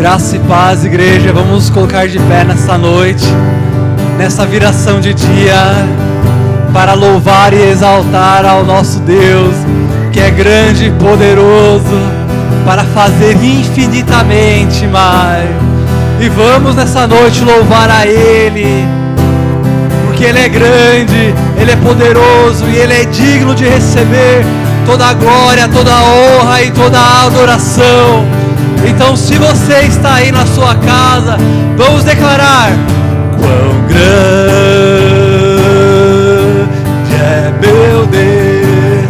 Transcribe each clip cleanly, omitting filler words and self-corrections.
Graça e paz, igreja. Vamos nos colocar de pé nessa noite, nessa viração de dia, para louvar e exaltar ao nosso Deus, que é grande e poderoso, para fazer infinitamente mais. E vamos nessa noite louvar a Ele, porque Ele é grande, Ele é poderoso e Ele é digno de receber toda a glória, toda a honra e toda a adoração. Então, se você está aí na sua casa, vamos declarar: quão grande é meu Deus,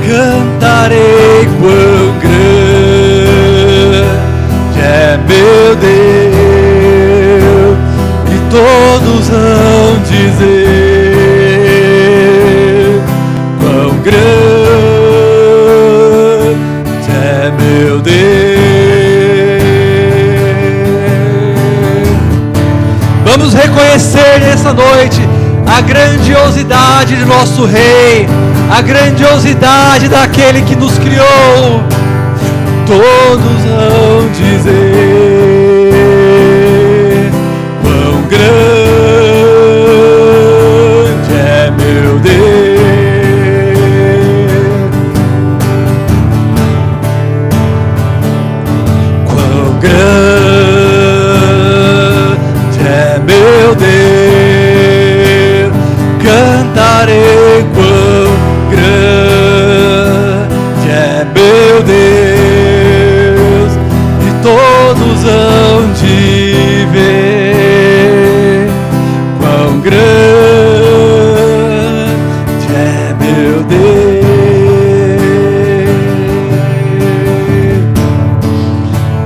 cantarei quão grande é meu Deus, e todos vão dizer quão grande é meu Deus. Vamos reconhecer nessa noite a grandiosidade de nosso Rei, a grandiosidade daquele que nos criou. Todos vão dizer quão grande é meu Deus. Quão grande é meu Deus. Cantarei quão grande é meu Deus, e todos hão de ver quão grande é meu Deus.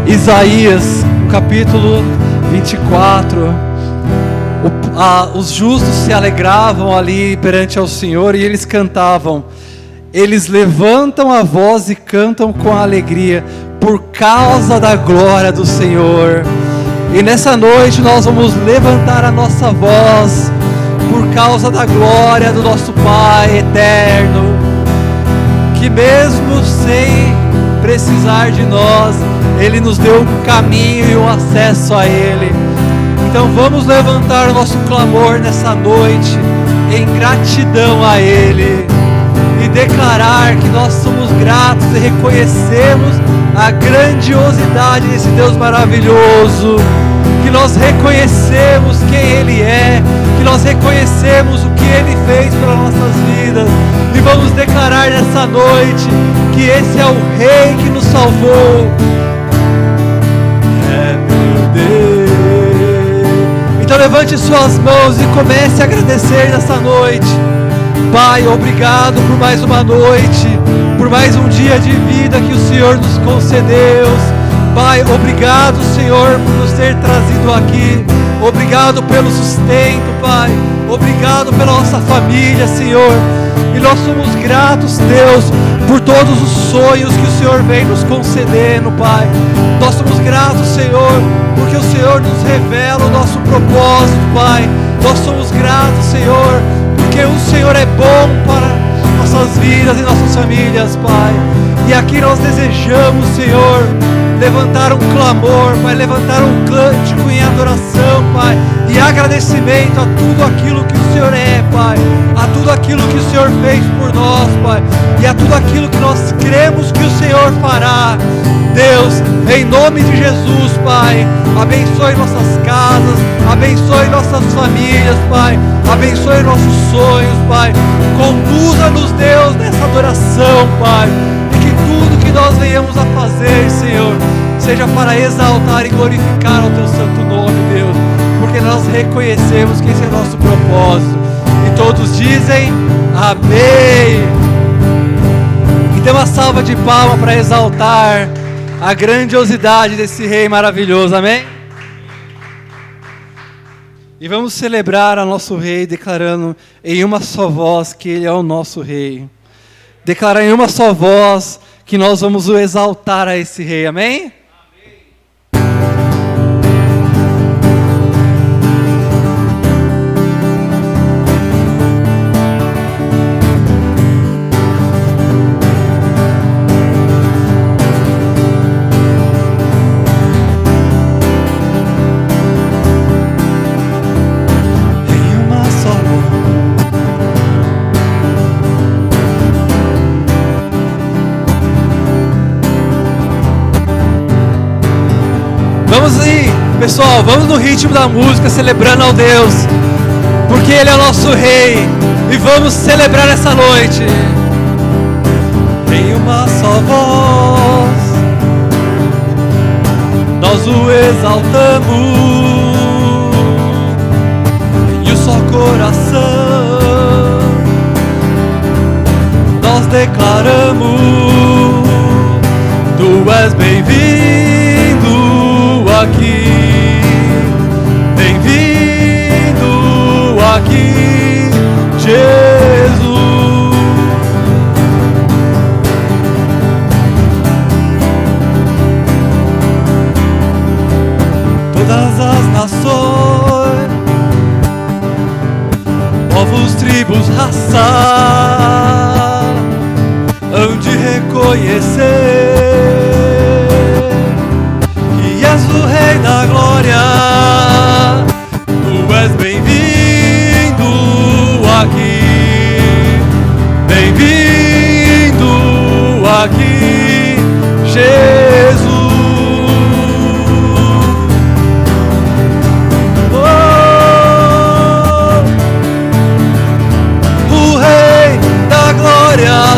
Isaías, capítulo 24. Os justos se alegravam ali perante ao Senhor e eles cantavam. Eles levantam a voz e cantam com alegria por causa da glória do Senhor. E nessa noite nós vamos levantar a nossa voz por causa da glória do nosso Pai eterno, que mesmo sem precisar de nós, Ele nos deu um caminho e um acesso a Ele. Então vamos levantar o nosso clamor nessa noite em gratidão a Ele e declarar que nós somos gratos e reconhecemos a grandiosidade desse Deus maravilhoso, que nós reconhecemos quem Ele é, que nós reconhecemos o que Ele fez pelas nossas vidas, e vamos declarar nessa noite que esse é o Rei que nos salvou. É meu Deus. Então levante suas mãos e comece a agradecer nessa noite. Pai, obrigado por mais uma noite, por mais um dia de vida que o Senhor nos concedeu. Pai, obrigado, Senhor, por nos ter trazido aqui. Obrigado pelo sustento, Pai. Obrigado pela nossa família, Senhor. E nós somos gratos, Deus, por todos os sonhos que o Senhor vem nos concedendo, Pai. Nós somos gratos, Senhor, porque o Senhor nos revela o nosso propósito, Pai. Nós somos gratos, Senhor, porque o Senhor é bom para nossas vidas e nossas famílias, Pai. E aqui nós desejamos, Senhor, levantar um clamor, Pai, levantar um cântico em adoração, Pai, e agradecimento a tudo aquilo que o Senhor é, Pai, a tudo aquilo que o Senhor fez por nós, Pai, e a tudo aquilo que nós cremos que o Senhor fará. Deus, em nome de Jesus, Pai, abençoe nossas casas, abençoe nossas famílias, Pai, abençoe nossos sonhos, Pai, conduza-nos, Deus, nessa adoração, Pai, e que tudo que nós venhamos a fazer, Senhor, seja para exaltar e glorificar o Teu santo nome, Deus, porque nós reconhecemos que esse é nosso propósito, e todos dizem amém. E dê uma salva de palmas para exaltar a grandiosidade desse Rei maravilhoso, amém? E vamos celebrar a nosso Rei, declarando em uma só voz que Ele é o nosso Rei. Declarar em uma só voz que nós vamos o exaltar a esse Rei, amém? Vamos aí, pessoal, vamos no ritmo da música, celebrando ao Deus, porque Ele é o nosso Rei, e vamos celebrar essa noite. Em uma só voz, nós o exaltamos, em um só coração, nós declaramos: Tu és bem-vindo aqui, bem-vindo aqui, Jesus. Todas as nações, povos, tribos, raças, hão de reconhecer que és o Rei da glória. Tu és bem-vindo aqui, bem-vindo aqui, Jesus.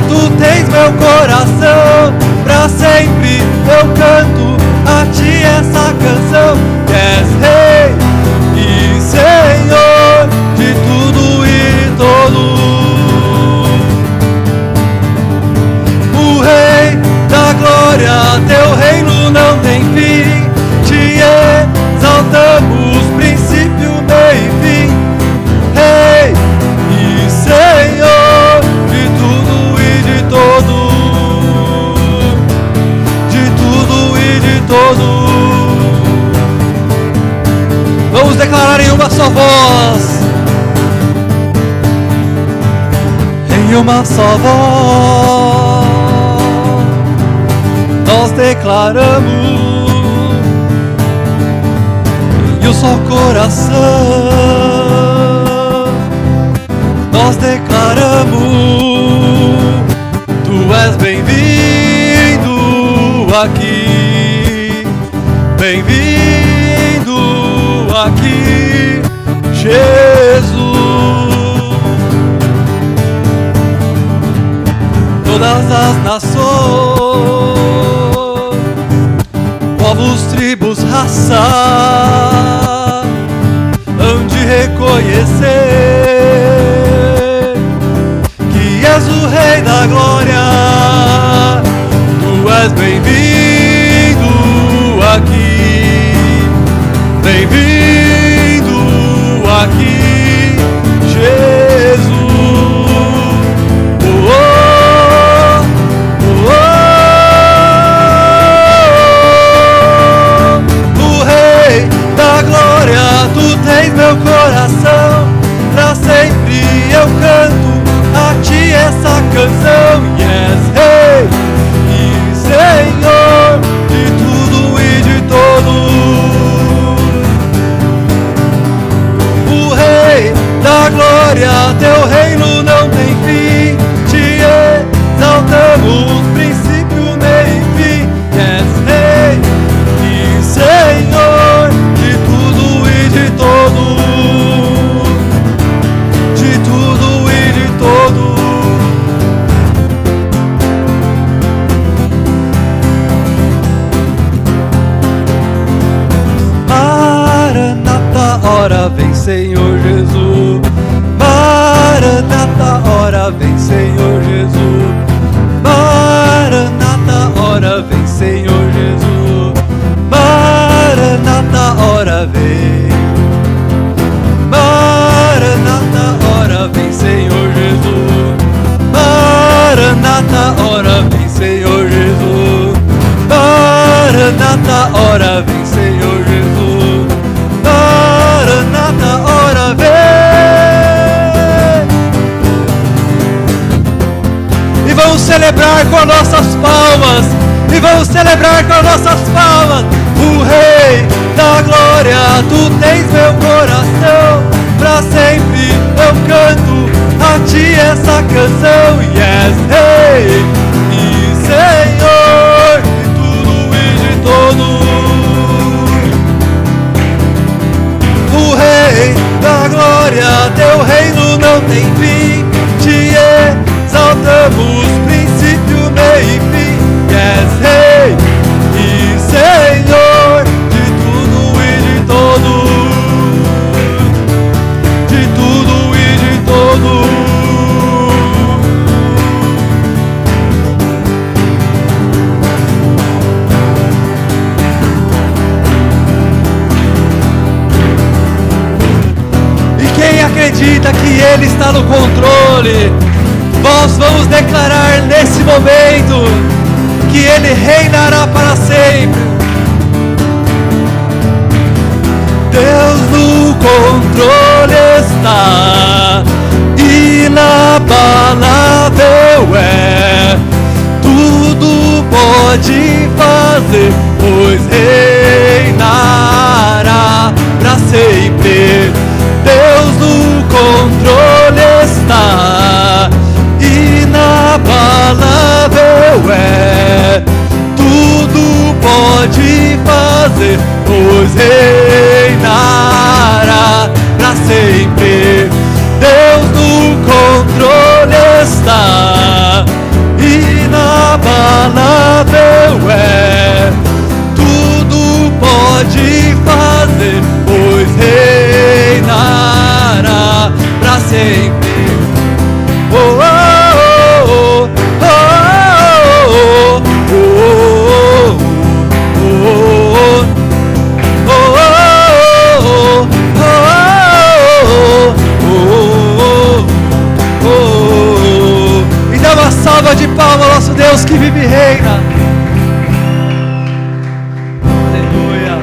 Tu tens meu coração, pra sempre eu canto a ti essa canção. Que és Rei e Senhor de tudo e todos. O Rei da glória, teu reino não tem fim. Te exaltamos, princípio, meio e fim. Rei e Senhor de tudo e de todo, de tudo e de todo. Vamos declarar em uma só voz, em uma só voz, nós declaramos, em um só coração, nós declaramos: Tu és bem-vindo aqui, bem-vindo aqui, Jesus. Todas as nações, povos, tribos, raças, hão de reconhecer que és o Rei da glória. Tu és bem-vindo aqui, bem-vindo aqui, Jesus. Oh, oh, oh, oh. O Rei da glória, tu tens meu coração, pra sempre eu canto a ti essa canção. E és Rei e Senhor de tudo e de todo. O Rei da glória, teu reino não tem fim. Te exaltamos, princípio, meio e fim. E és Rei e Senhor de tudo e de todo, de tudo e de todo. Maranata, ora vem, Senhor Jesus. Maranata, ora vem, Senhor Jesus. Maranata, ora vem, Senhor Jesus. Maranata, ora vem. Maranata, ora vem, Senhor Jesus. Maranata, ora vem, Senhor Jesus. Maranata, ora vem, Senhor Jesus. Maranata, ora vem. E vamos celebrar com as nossas palmas. E vamos celebrar com as nossas palmas. O Rei da glória, tu tens meu coração, pra sempre eu canto a ti essa canção. E és Rei e Senhor de tudo e de todo. está no controle. Nós vamos declarar nesse momento que Ele reinará para sempre. Deus no controle está, inabalável é, tudo pode fazer, pois reinará para sempre. Deus no controle está, inabalável é, tudo pode fazer, pois reinará para sempre. Deus no controle está, inabalável é, tudo pode fazer, pois reinará para sempre. Oh, oh, oh, oh, oh, oh, oh, oh. E dá uma salva de palmas ao nosso Deus que vive e reina. Aleluia.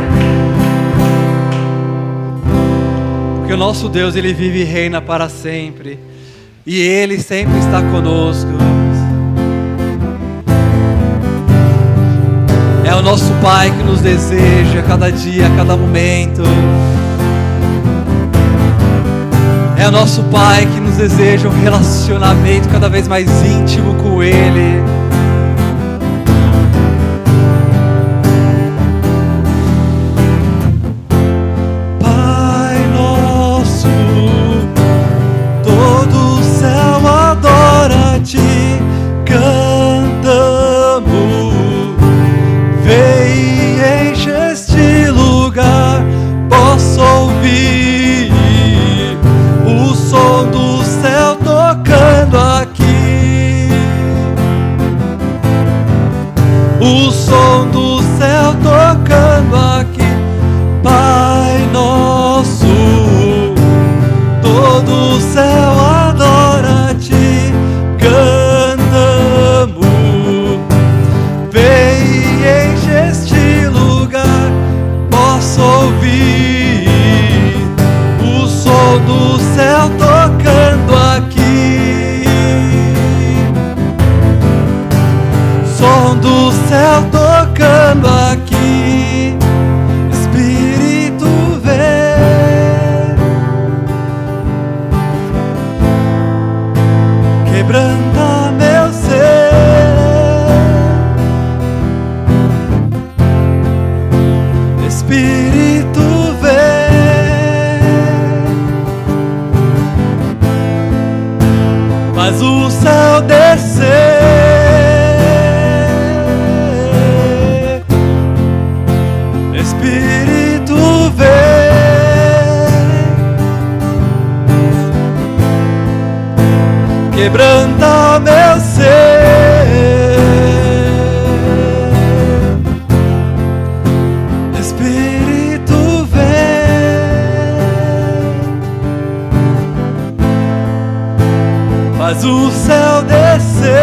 Porque o nosso Deus, Ele vive e reina para sempre. E Ele sempre está conosco. É o nosso Pai que nos deseja a cada dia, a cada momento. É o nosso Pai que nos deseja um relacionamento cada vez mais íntimo com Ele. Pai nosso, todo o céu adora-te, cantamos. Vem e enche este lugar, posso ouvir o som do céu tocando aqui. O som do céu tocando aqui. Pai nosso, todo o céu adora-te, cantamos. Vem e enche este lugar, posso ouvir o som do céu tocando aqui. Som do céu tocando aqui. Espírito vem, quebranta meu ser. Espírito vem, faz o céu descer. Espírito vem, quebranta meu ser. Espírito vem, faz o céu descer.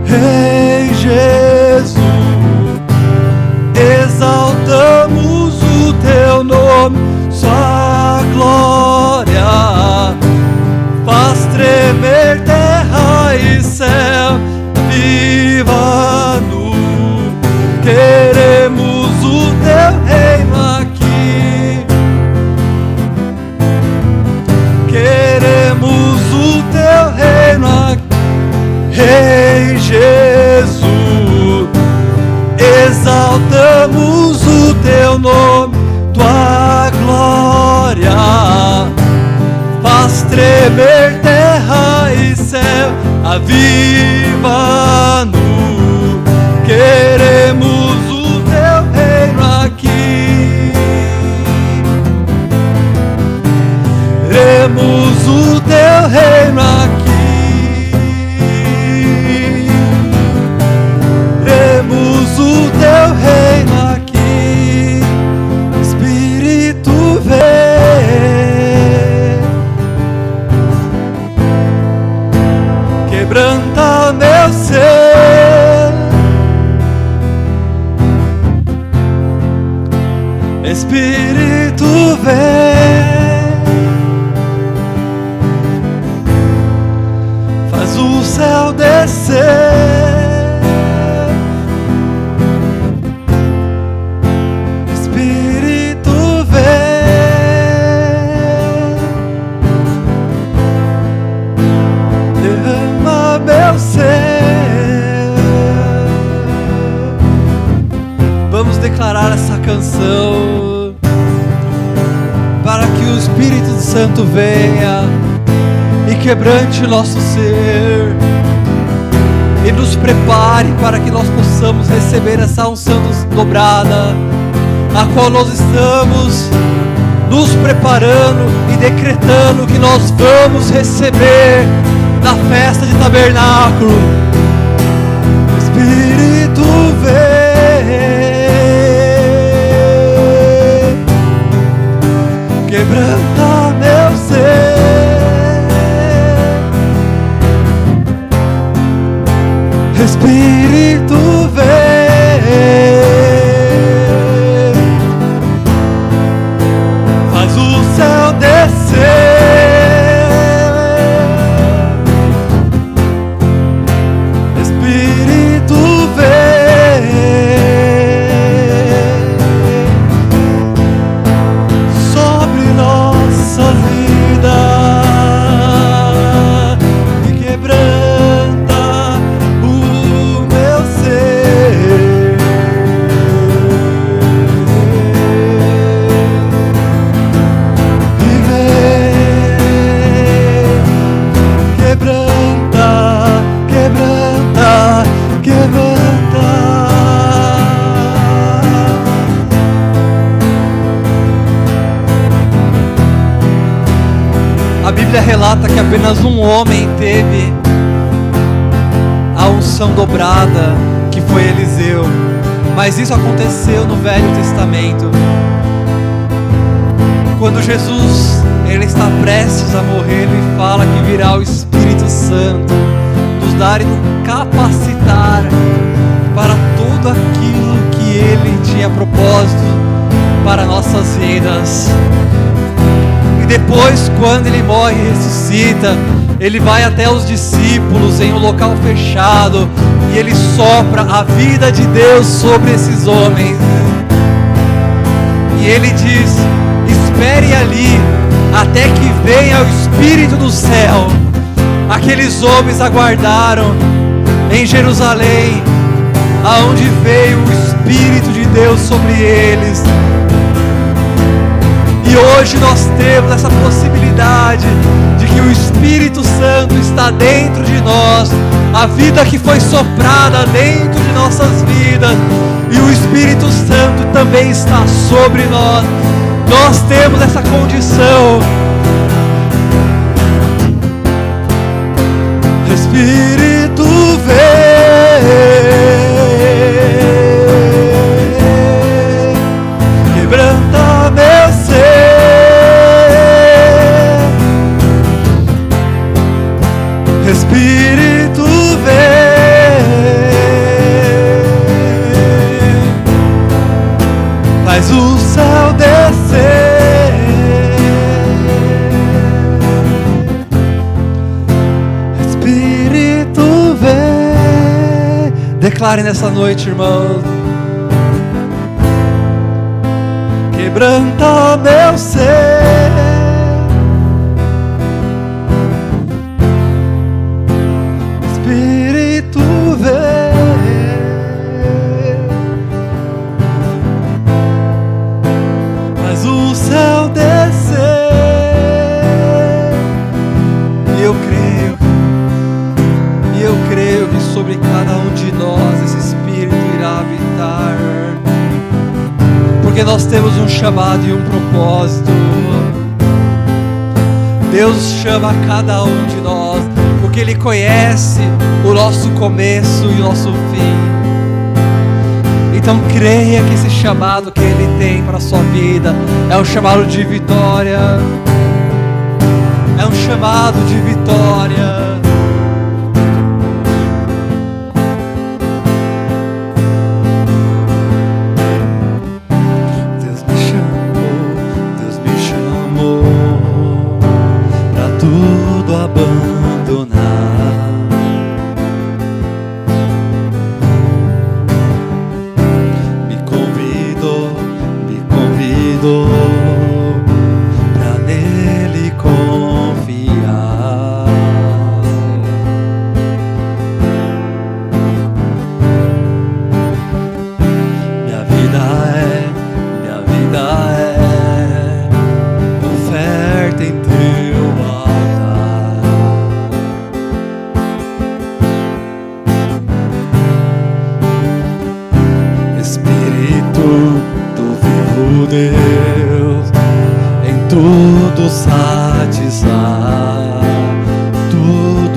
Rei Jesus, exaltamos o teu nome, sua glória faz tremer terra e céu. Viva-no, queremos o teu reino aqui. Queremos o teu reino aqui. Rei Jesus, exaltamos o teu nome, tua glória faz tremer terra e céu. Aviva-no, queremos o teu reino aqui. Queremos o teu reino aqui. Queremos o teu reino aqui. Espírito quebranta meu ser. Espírito vem, faz o céu descer. Espírito vem, derrama meu ser. Vamos declarar essa canção para que o Espírito Santo venha e quebrante o nosso ser e nos prepare para que nós possamos receber essa unção dobrada, a qual nós estamos nos preparando e decretando que nós vamos receber na festa de tabernáculo. Espírito vem, quebranta meu ser. Espírito vem, faz o céu descer. Espírito vem, sobre nossa vida e quebranta o meu ser. E vem, quebranta, quebranta, quebranta. A Bíblia relata que apenas um homem teve a unção dobrada, que foi Eliseu. Mas isso aconteceu no Velho Testamento. Quando Jesus ele está prestes a morrer, ele fala que virá o Espírito Santo nos dar e nos capacitar para tudo aquilo que ele tinha propósito para nossas vidas. E depois, quando ele morre e ressuscita, ele vai até os discípulos em um local fechado e ele sopra a vida de Deus sobre esses homens. E ele diz: espere ali até que venha o Espírito do céu. Aqueles homens aguardaram em Jerusalém, aonde veio o Espírito de Deus sobre eles. E hoje nós temos essa possibilidade de que o Espírito Santo está dentro de nós, a vida que foi soprada dentro de nossas vidas, e o Espírito Santo também está sobre nós. Nós temos essa condição. Espírito vem, quebranta meu ser. Espírito vem, faz o céu descer. Espírito vem. Declare nessa noite, irmão. Quebranta meu ser. Espírito vem, faz o céu descer. E eu creio que sobre cada um de nós esse Espírito irá habitar, porque nós temos um chamado e um propósito. Deus chama cada um de nós, porque Ele conhece o nosso começo e o nosso fim. Então creia que esse chamado que Ele tem para a sua vida é um chamado de vitória. É um chamado de vitória.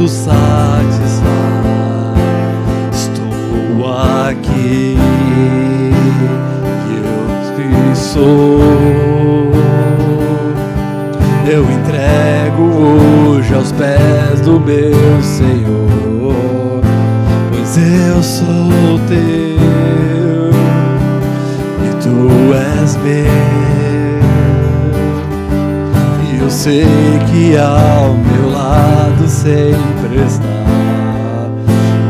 tudo satisfaz. Estou aqui, eu que sou. Eu entrego hoje aos pés do meu Senhor, pois eu sou teu e tu és meu. E eu sei que ao meu lado sempre está,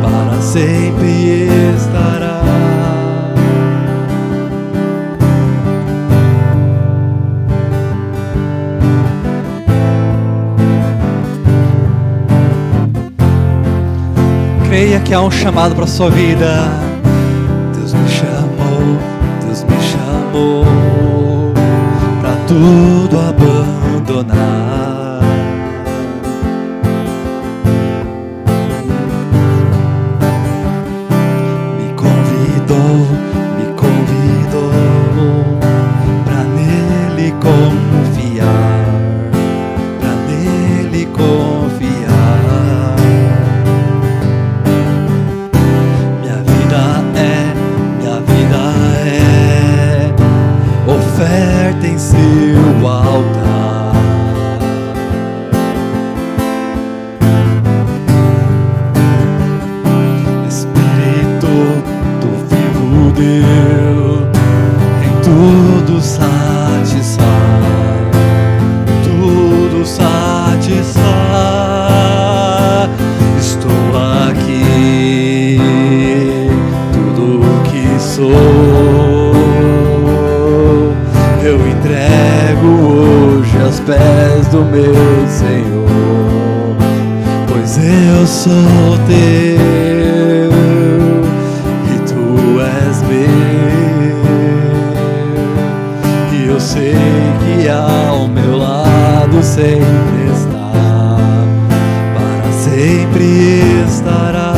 para sempre estará. Creia que há um chamado para a sua vida. Deus me chamou para tudo abandonar. Me convidou para nele confiar, para nele confiar. Oferta em seu altar. Espírito do vivo Deus, em tudo satisfaz, tudo satisfaz. Estou aqui, tudo que sou. Eu entrego hoje aos pés do meu Senhor, pois eu sou teu e tu és meu. E eu sei que ao meu lado sempre está, para sempre estará.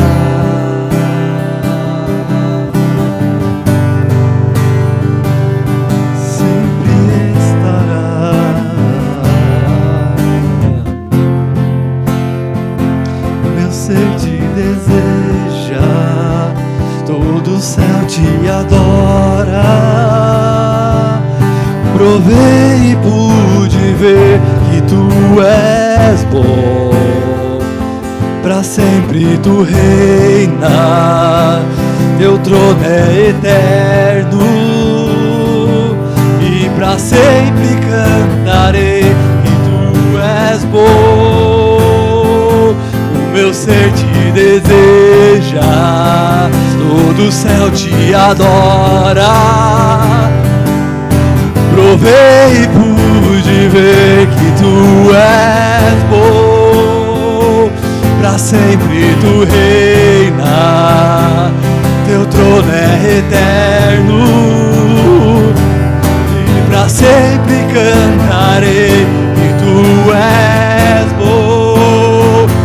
Todo o céu te adora. Provei e pude ver que tu és bom. Pra sempre tu reina, teu trono é eterno. E pra sempre cantarei que tu és bom. O meu ser te deseja, todo o céu te adora. Provei e pude ver que tu és bom. Pra sempre tu reina, teu trono é eterno. E pra sempre cantarei que tu és bom.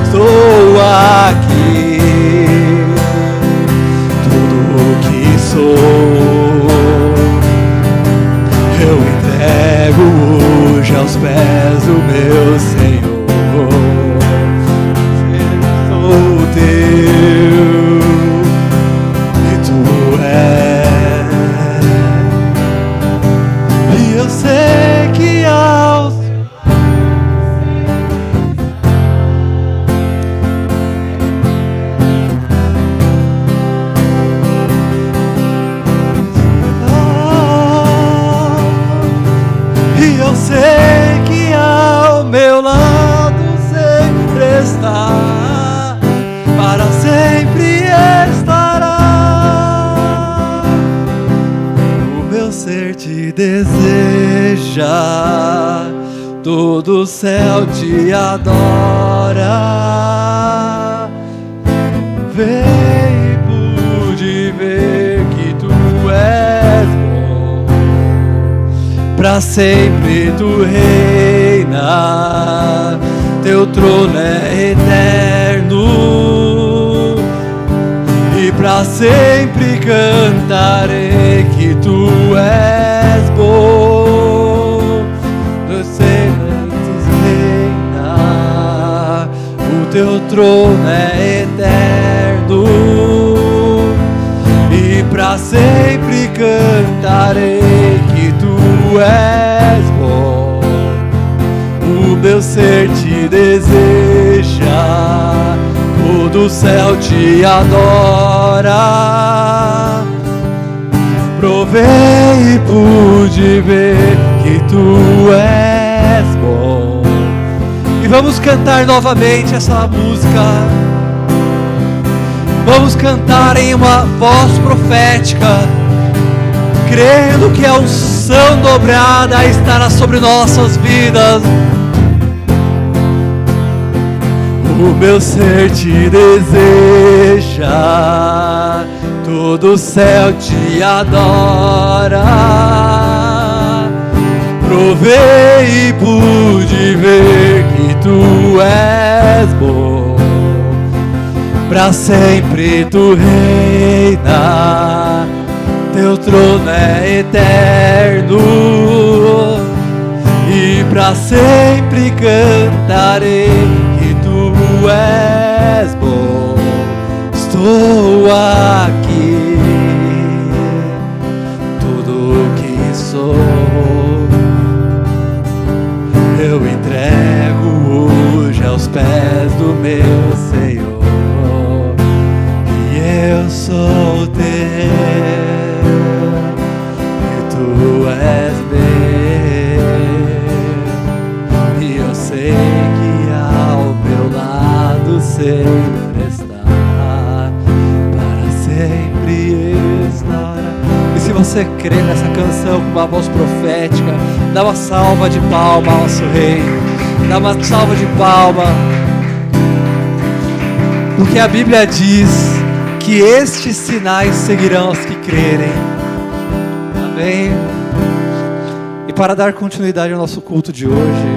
Estou aqui, tudo o que sou, eu entrego hoje aos pés do meu Senhor. Sou teu e tu és, e eu sei que aos eu sei que ao meu lado sempre está, para sempre estará. O meu ser te deseja, todo o céu te adora. Vem e pude ver que tu és bom. Pra sempre tu reina, teu trono é eterno. E pra sempre cantarei que tu és bom. Dos reina, o teu trono é eterno, e pra sempre cantarei que tu és bom. O meu ser te deseja, todo o céu te adora. Provei e pude ver que tu és bom. E vamos cantar novamente essa música. Vamos cantar em uma voz profética, crendo que a unção dobrada estará sobre nossas vidas. O meu ser te deseja, todo o céu te adora. Provei e pude ver que tu és bom. Pra sempre tu reina, teu trono é eterno, e pra sempre cantarei que tu és bom. Estou aqui, tudo que sou eu entrego hoje aos pés do meu Senhor. E eu sou teu, e tu és meu, e eu sei que ao meu lado sempre está, para sempre estará. E se você crê nessa canção com uma voz profética, dá uma salva de palma ao nosso Rei, dá uma salva de palma, porque a Bíblia diz que estes sinais seguirão os que crerem. Amém? E para dar continuidade ao nosso culto de hoje,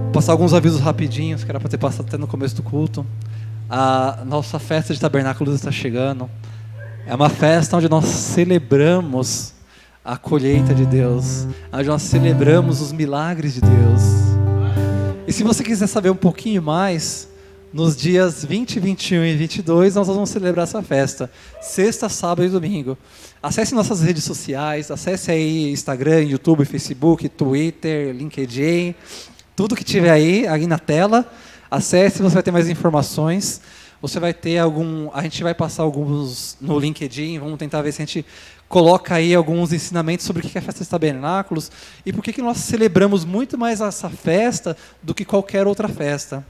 vou passar alguns avisos rapidinhos, que era para ter passado até no começo do culto. A nossa festa de tabernáculos está chegando. É uma festa onde nós celebramos a colheita de Deus, onde nós celebramos os milagres de Deus. E se você quiser saber um pouquinho mais, nos dias 20, 21 e 22 nós vamos celebrar essa festa, sexta, sábado e domingo. Acesse nossas redes sociais, acesse aí Instagram, YouTube, Facebook, Twitter, LinkedIn, tudo que tiver aí na tela, acesse, você vai ter mais informações. Você vai ter a gente vai passar alguns no LinkedIn, vamos tentar ver se a gente coloca aí alguns ensinamentos sobre o que é a festa dos tabernáculos e por que nós celebramos muito mais essa festa do que qualquer outra festa.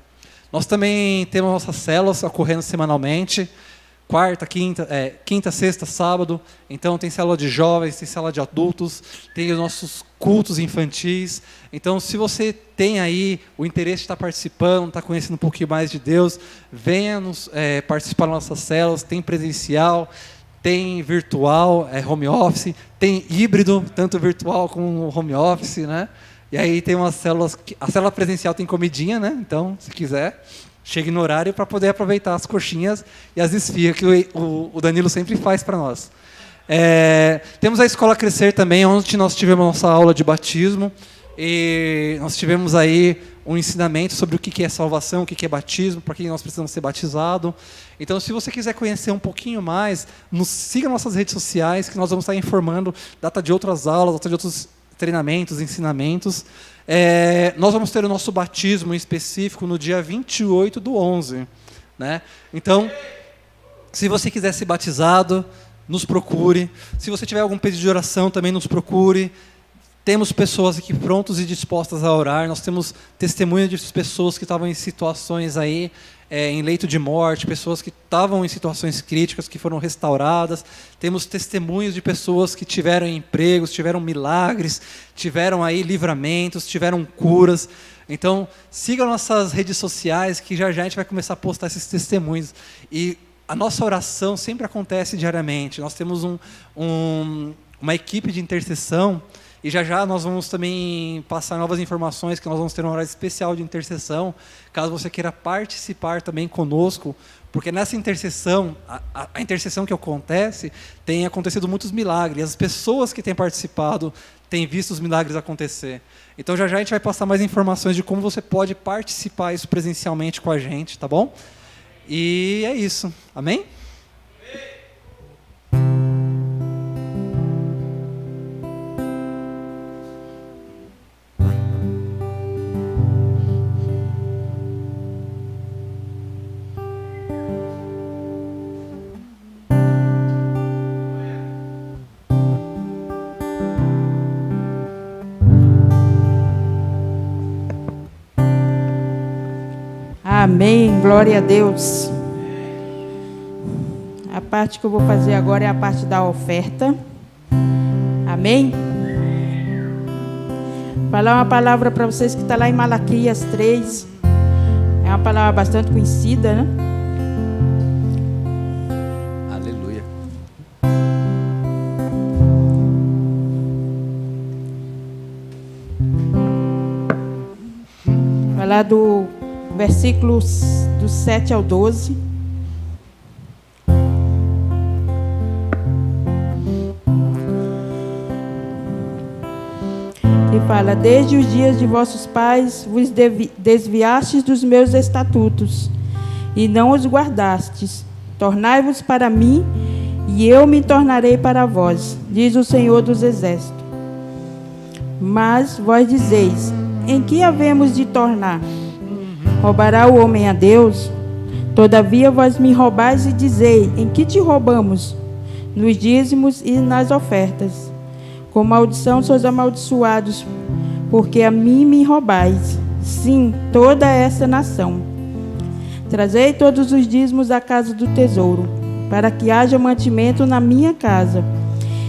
Nós também temos nossas células ocorrendo semanalmente, quinta, sexta, sábado. Então tem célula de jovens, tem célula de adultos, tem os nossos cultos infantis. Então, se você tem aí o interesse de estar participando, estar conhecendo um pouquinho mais de Deus, venha participar das nossas células. Tem presencial, tem virtual, home office, tem híbrido, tanto virtual como home office, né? E aí tem umas células, a célula presencial tem comidinha, né? Então, se quiser, chegue no horário para poder aproveitar as coxinhas e as esfirras que o Danilo sempre faz para nós. Temos a Escola Crescer também, onde nós tivemos nossa aula de batismo. E nós tivemos aí um ensinamento sobre o que é salvação, o que é batismo, para que nós precisamos ser batizados. Então, se você quiser conhecer um pouquinho mais, nos siga nas nossas redes sociais, que nós vamos estar informando data de outras aulas, data de outros treinamentos, ensinamentos. Nós vamos ter o nosso batismo em específico no dia 28/11. Né? Então, se você quiser ser batizado, nos procure. Se você tiver algum pedido de oração, também nos procure. Temos pessoas aqui prontas e dispostas a orar. Nós temos testemunhos de pessoas que estavam em situações aí, em leito de morte, pessoas que estavam em situações críticas, que foram restauradas. Temos testemunhos de pessoas que tiveram empregos, tiveram milagres, tiveram aí livramentos, tiveram curas. Então, siga nossas redes sociais, que já a gente vai começar a postar esses testemunhos. E a nossa oração sempre acontece diariamente. Nós temos uma equipe de intercessão E já já nós vamos também passar novas informações, que nós vamos ter um horário especial de intercessão, caso você queira participar também conosco, porque nessa intercessão, a intercessão que acontece, tem acontecido muitos milagres, as pessoas que têm participado têm visto os milagres acontecer. Então já já a gente vai passar mais informações de como você pode participar isso presencialmente com a gente, tá bom? E é isso, amém? Amém, glória a Deus. A parte que eu vou fazer agora é a parte da oferta. Amém? Vou falar uma palavra para vocês que está lá em Malaquias 3. É uma palavra bastante conhecida, né? Aleluia. Vou falar do versículos do 7 ao 12. Que fala: desde os dias de vossos pais vos desviastes dos meus estatutos, e não os guardastes. Tornai-vos para mim, e eu me tornarei para vós, diz o Senhor dos Exércitos. Mas vós dizeis: em que havemos de tornar? Roubará o homem a Deus? Todavia vós me roubais e dizei: em que te roubamos? Nos dízimos e nas ofertas. Com maldição sois amaldiçoados, porque a mim me roubais, sim, toda essa nação. Trazei todos os dízimos à casa do tesouro, para que haja mantimento na minha casa,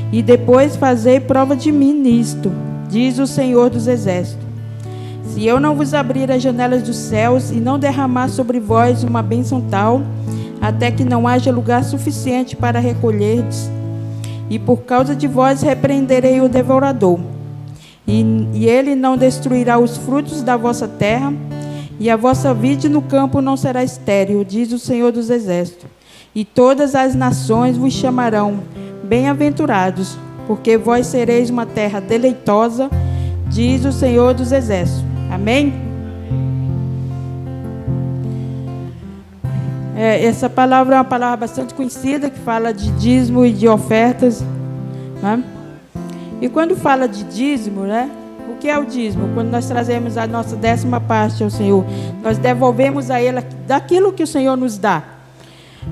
e depois fazei prova de mim nisto, diz o Senhor dos Exércitos. Se eu não vos abrir as janelas dos céus e não derramar sobre vós uma bênção tal, até que não haja lugar suficiente para recolherdes, e por causa de vós repreenderei o devorador, e ele não destruirá os frutos da vossa terra, e a vossa vide no campo não será estéril, diz o Senhor dos Exércitos. E todas as nações vos chamarão bem-aventurados, porque vós sereis uma terra deleitosa, diz o Senhor dos Exércitos. Amém? Essa palavra é uma palavra bastante conhecida, que fala de dízimo e de ofertas, né? E quando fala de dízimo, né? O que é o dízimo? Quando nós trazemos a nossa 10ª parte ao Senhor, nós devolvemos a Ele daquilo que o Senhor nos dá.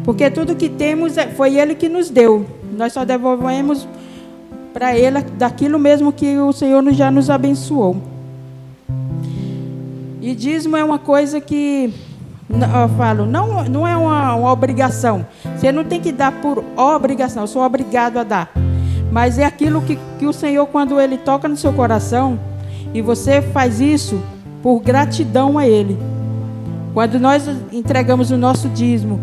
Porque tudo que temos foi Ele que nos deu. Nós só devolvemos para Ele daquilo mesmo que o Senhor já nos abençoou. E dízimo é uma coisa que, eu falo, não é uma obrigação. Você não tem que dar por obrigação, eu sou obrigado a dar. Mas é aquilo que o Senhor, quando Ele toca no seu coração, e você faz isso por gratidão a Ele. Quando nós entregamos o nosso dízimo,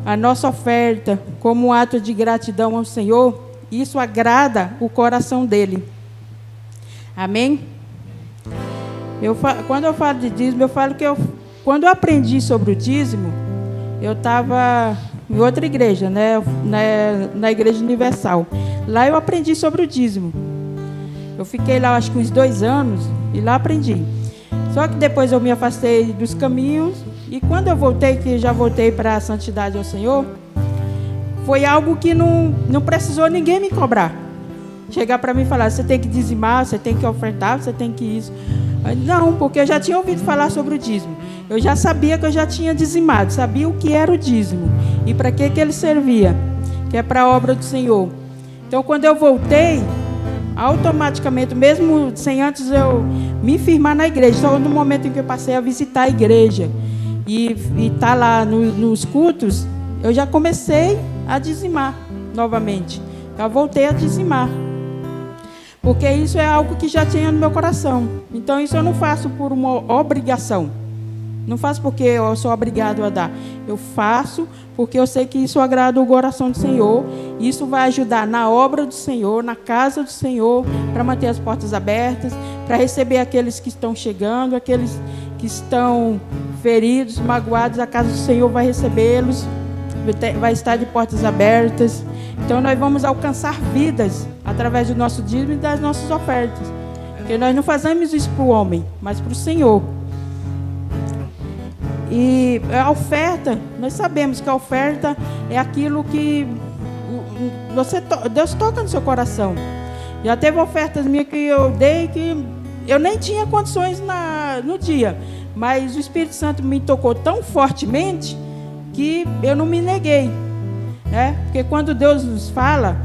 a nossa oferta, como um ato de gratidão ao Senhor, isso agrada o coração dEle. Amém? Quando eu falo de dízimo, eu falo que quando eu aprendi sobre o dízimo, eu estava em outra igreja, né? Na Igreja Universal. Lá eu aprendi sobre o dízimo. Eu fiquei lá, acho que uns 2 anos, e lá aprendi. Só que depois eu me afastei dos caminhos, e quando eu voltei, que já voltei para a santidade ao Senhor, foi algo que não precisou ninguém me cobrar. Chegar para mim e falar: você tem que dizimar, você tem que ofertar, você tem que isso. Não, porque eu já tinha ouvido falar sobre o dízimo. Eu já sabia que eu já tinha dizimado, sabia o que era o dízimo e para que ele servia, que é para a obra do Senhor. Então, quando eu voltei, automaticamente, mesmo sem antes eu me firmar na igreja, só no momento em que eu passei a visitar a igreja e estar lá nos cultos, eu já comecei a dizimar novamente. Eu voltei a dizimar. Porque isso é algo que já tinha no meu coração. Então, isso eu não faço por uma obrigação. Não faço porque eu sou obrigado a dar. Eu faço porque eu sei que isso agrada o coração do Senhor. Isso vai ajudar na obra do Senhor, na casa do Senhor, para manter as portas abertas, para receber aqueles que estão chegando, aqueles que estão feridos, magoados. A casa do Senhor vai recebê-los, vai estar de portas abertas. Então nós vamos alcançar vidas através do nosso dízimo e das nossas ofertas. Porque nós não fazemos isso para o homem, mas para o Senhor. E a oferta, nós sabemos que a oferta é aquilo que Deus toca no seu coração. Já teve ofertas minhas que eu dei que eu nem tinha condições no dia, mas o Espírito Santo me tocou tão fortemente que eu não me neguei, né? Porque quando Deus nos fala,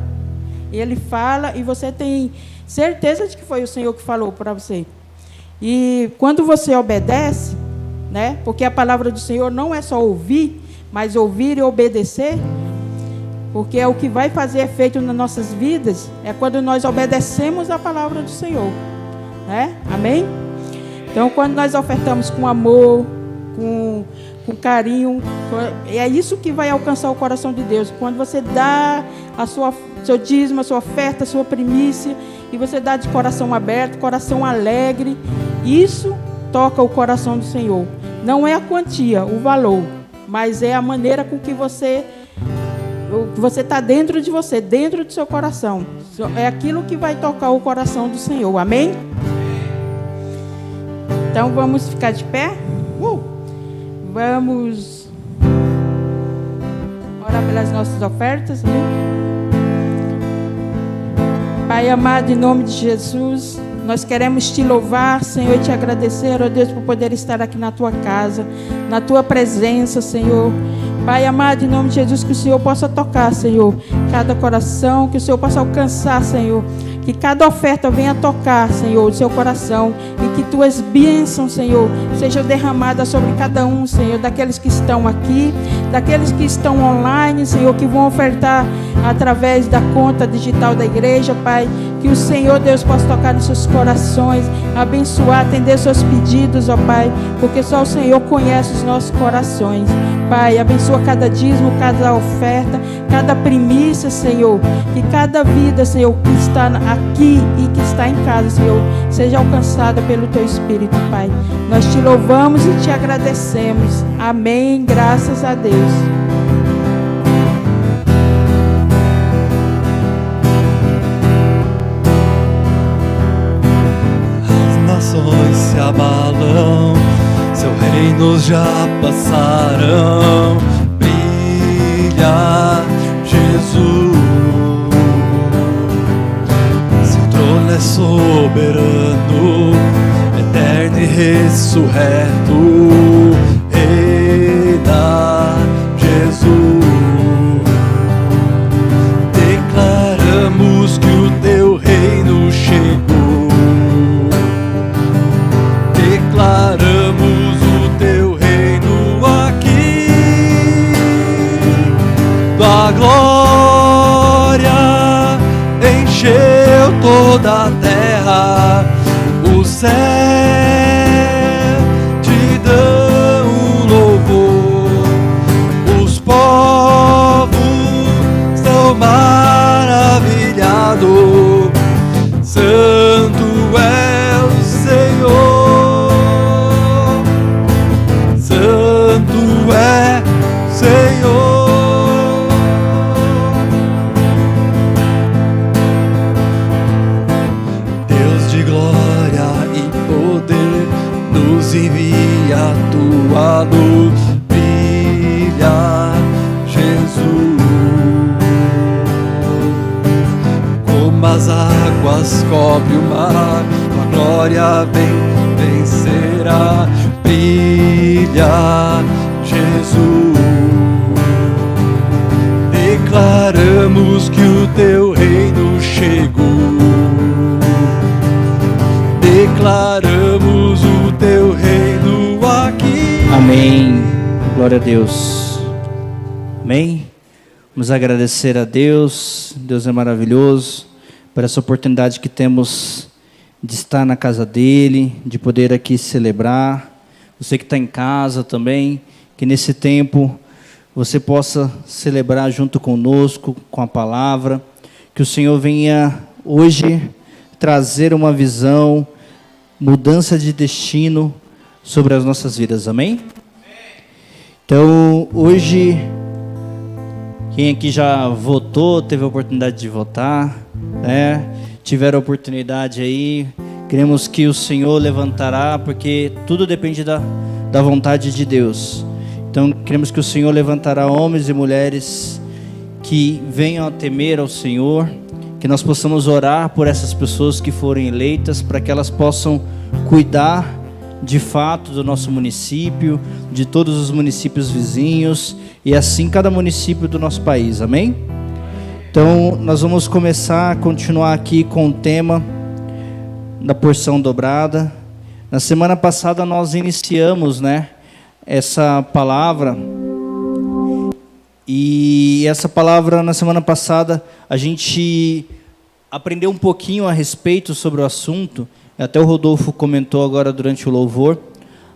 Ele fala e você tem certeza de que foi o Senhor que falou para você. E quando você obedece, né? Porque a palavra do Senhor não é só ouvir, mas ouvir e obedecer. Porque é o que vai fazer efeito nas nossas vidas, é quando nós obedecemos a palavra do Senhor, né? Amém? Então, quando nós ofertamos com amor, com carinho, é isso que vai alcançar o coração de Deus. Quando você dá seu dízimo, a sua oferta, a sua primícia, e você dá de coração aberto, coração alegre, isso toca o coração do Senhor. Não é a quantia, o valor, mas é a maneira com que você está dentro de você, dentro do seu coração. É aquilo que vai tocar o coração do Senhor. Amém? Então vamos ficar de pé. Vamos orar pelas nossas ofertas, né? Pai amado, em nome de Jesus, nós queremos te louvar, Senhor, e te agradecer, ó Deus, por poder estar aqui na tua casa, na tua presença, Senhor. Pai amado, em nome de Jesus, que o Senhor possa tocar, Senhor, cada coração, que o Senhor possa alcançar, Senhor, que cada oferta venha tocar, Senhor, o seu coração, e que tuas bênçãos, Senhor, sejam derramadas sobre cada um, Senhor, daqueles que estão aqui, daqueles que estão online, Senhor, que vão ofertar através da conta digital da igreja, Pai. Que o Senhor, Deus, possa tocar nos seus corações, abençoar, atender seus pedidos, ó Pai, porque só o Senhor conhece os nossos corações. Pai, abençoa cada dízimo, cada oferta, cada primícia, Senhor, que cada vida, Senhor, que está aqui e que está em casa, Senhor, seja alcançada pelo Teu Espírito, Pai. Nós te louvamos e te agradecemos. Amém. Graças a Deus. Se abalam, seu reino já passarão. Brilha Jesus, seu trono é soberano, eterno e ressurreto. Reina Jesus, declaramos que o teu reino chegou. Declaramos o teu reino aqui, tua glória encheu toda a terra, o céu te dão louvor, os povos estão maravilhados, santo é o Senhor. É Senhor, Deus de glória e poder, nos envia a tua luz. Brilha Jesus, como as águas cobre o mar, tua glória vencerá. Brilha Jesus, declaramos que o teu reino chegou, declaramos o teu reino aqui. Amém, glória a Deus. Amém. Vamos agradecer a Deus. Deus é maravilhoso por essa oportunidade que temos de estar na casa dele, de poder aqui celebrar. você que está em casa também, que nesse tempo você possa celebrar junto conosco, com a palavra, que o Senhor venha hoje trazer uma visão, mudança de destino sobre as nossas vidas, amém? Então, hoje, quem aqui já votou, teve a oportunidade de votar, né? Tiveram a oportunidade aí, queremos que o Senhor levantará, porque tudo depende da vontade de Deus. Então, queremos que o Senhor levantará homens e mulheres que venham a temer ao Senhor, que nós possamos orar por essas pessoas que forem eleitas, para que elas possam cuidar de fato do nosso município, de todos os municípios vizinhos, e assim cada município do nosso país, amém? Então, nós vamos continuar aqui com o tema da porção dobrada. Na semana passada nós iniciamos, essa palavra, e essa palavra na semana passada a gente aprendeu um pouquinho a respeito sobre o assunto, até o Rodolfo comentou agora durante o louvor.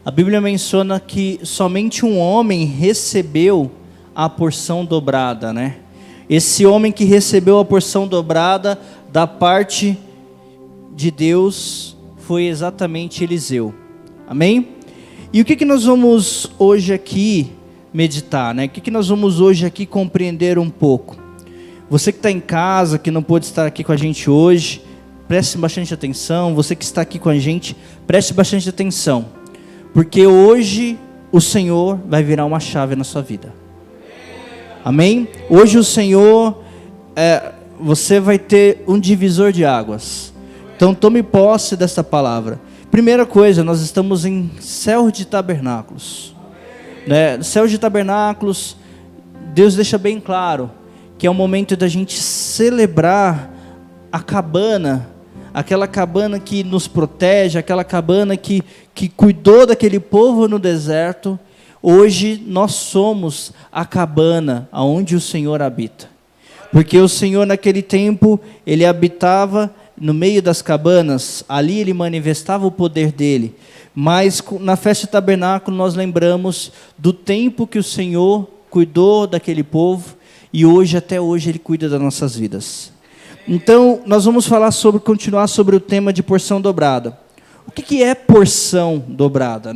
A Bíblia menciona que somente um homem recebeu a porção dobrada, Esse homem que recebeu a porção dobrada da parte de Deus foi exatamente Eliseu, amém? E o que nós vamos hoje aqui meditar, O que nós vamos hoje aqui compreender um pouco? Você que está em casa, que não pôde estar aqui com a gente hoje, preste bastante atenção. Você que está aqui com a gente, preste bastante atenção, porque hoje o Senhor vai virar uma chave na sua vida, amém? Hoje o Senhor, você vai ter um divisor de águas. Então tome posse dessa palavra. Primeira coisa, nós estamos em céu de tabernáculos. Céu de tabernáculos, Deus deixa bem claro que é o momento da gente celebrar a cabana, aquela cabana que nos protege, aquela cabana que cuidou daquele povo no deserto. Hoje nós somos a cabana onde o Senhor habita, porque o Senhor naquele tempo, Ele habitava no meio das cabanas, ali Ele manifestava o poder dEle, mas na festa do tabernáculo nós lembramos do tempo que o Senhor cuidou daquele povo, e hoje, até hoje, Ele cuida das nossas vidas. Então, nós vamos continuar sobre o tema de porção dobrada. O que é porção dobrada,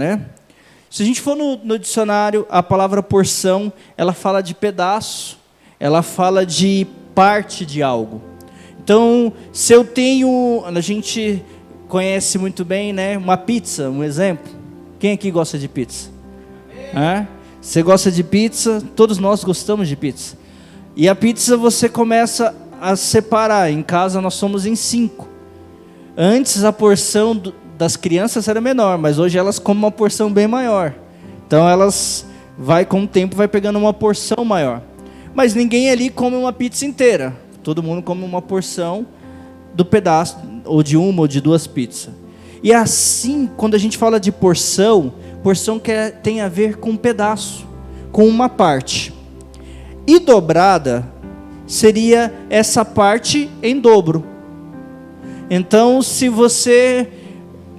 Se a gente for no dicionário, a palavra porção, ela fala de pedaço, ela fala de parte de algo. Então, se eu tenho, a gente conhece muito bem, uma pizza, um exemplo. Quem aqui gosta de pizza? Você gosta de pizza? Todos nós gostamos de pizza. E a pizza você começa a separar. Em casa nós somos em 5. Antes a porção das crianças era menor, mas hoje elas comem uma porção bem maior. Então elas, com o tempo, vai pegando uma porção maior. Mas ninguém ali come uma pizza inteira. Todo mundo come uma porção do pedaço, ou de uma ou de 2 pizzas. E assim, quando a gente fala de porção tem a ver com um pedaço, com uma parte. E dobrada seria essa parte em dobro. Então, se você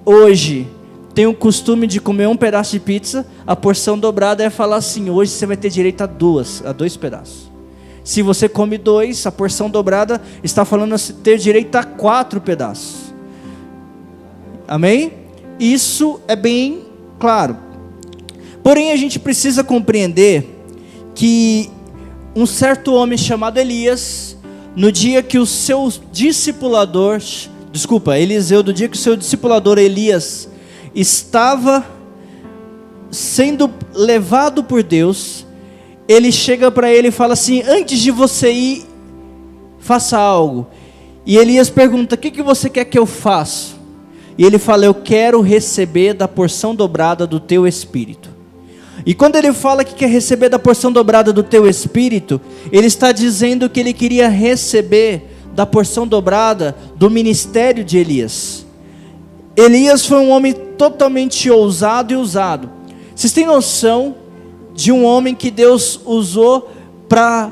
hoje tem o costume de comer um pedaço de pizza, a porção dobrada é falar assim: hoje você vai ter direito a 2 pedaços. Se você come 2, a porção dobrada está falando ter direito a 4 pedaços. Amém? Isso é bem claro. Porém, a gente precisa compreender que um certo homem chamado Elias, no dia que o seu discipulador, Eliseu, do dia que o seu discipulador Elias estava sendo levado por Deus, ele chega para ele e fala assim: antes de você ir, faça algo. E Elias pergunta: o que você quer que eu faça? E ele fala: eu quero receber da porção dobrada do teu espírito. E quando ele fala que quer receber da porção dobrada do teu espírito, ele está dizendo que ele queria receber da porção dobrada do ministério de Elias. Elias foi um homem totalmente ousado e usado. Vocês têm noção de um homem que Deus usou para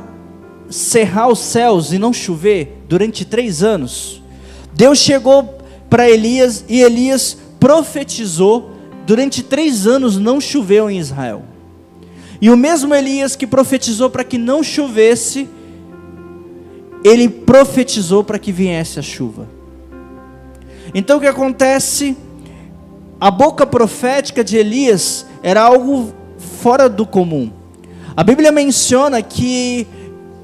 cerrar os céus e não chover durante 3 anos? Deus chegou para Elias e Elias profetizou durante 3 anos não choveu em Israel. E o mesmo Elias que profetizou para que não chovesse, ele profetizou para que viesse a chuva. Então o que acontece? A boca profética de Elias era algo fora do comum. A Bíblia menciona que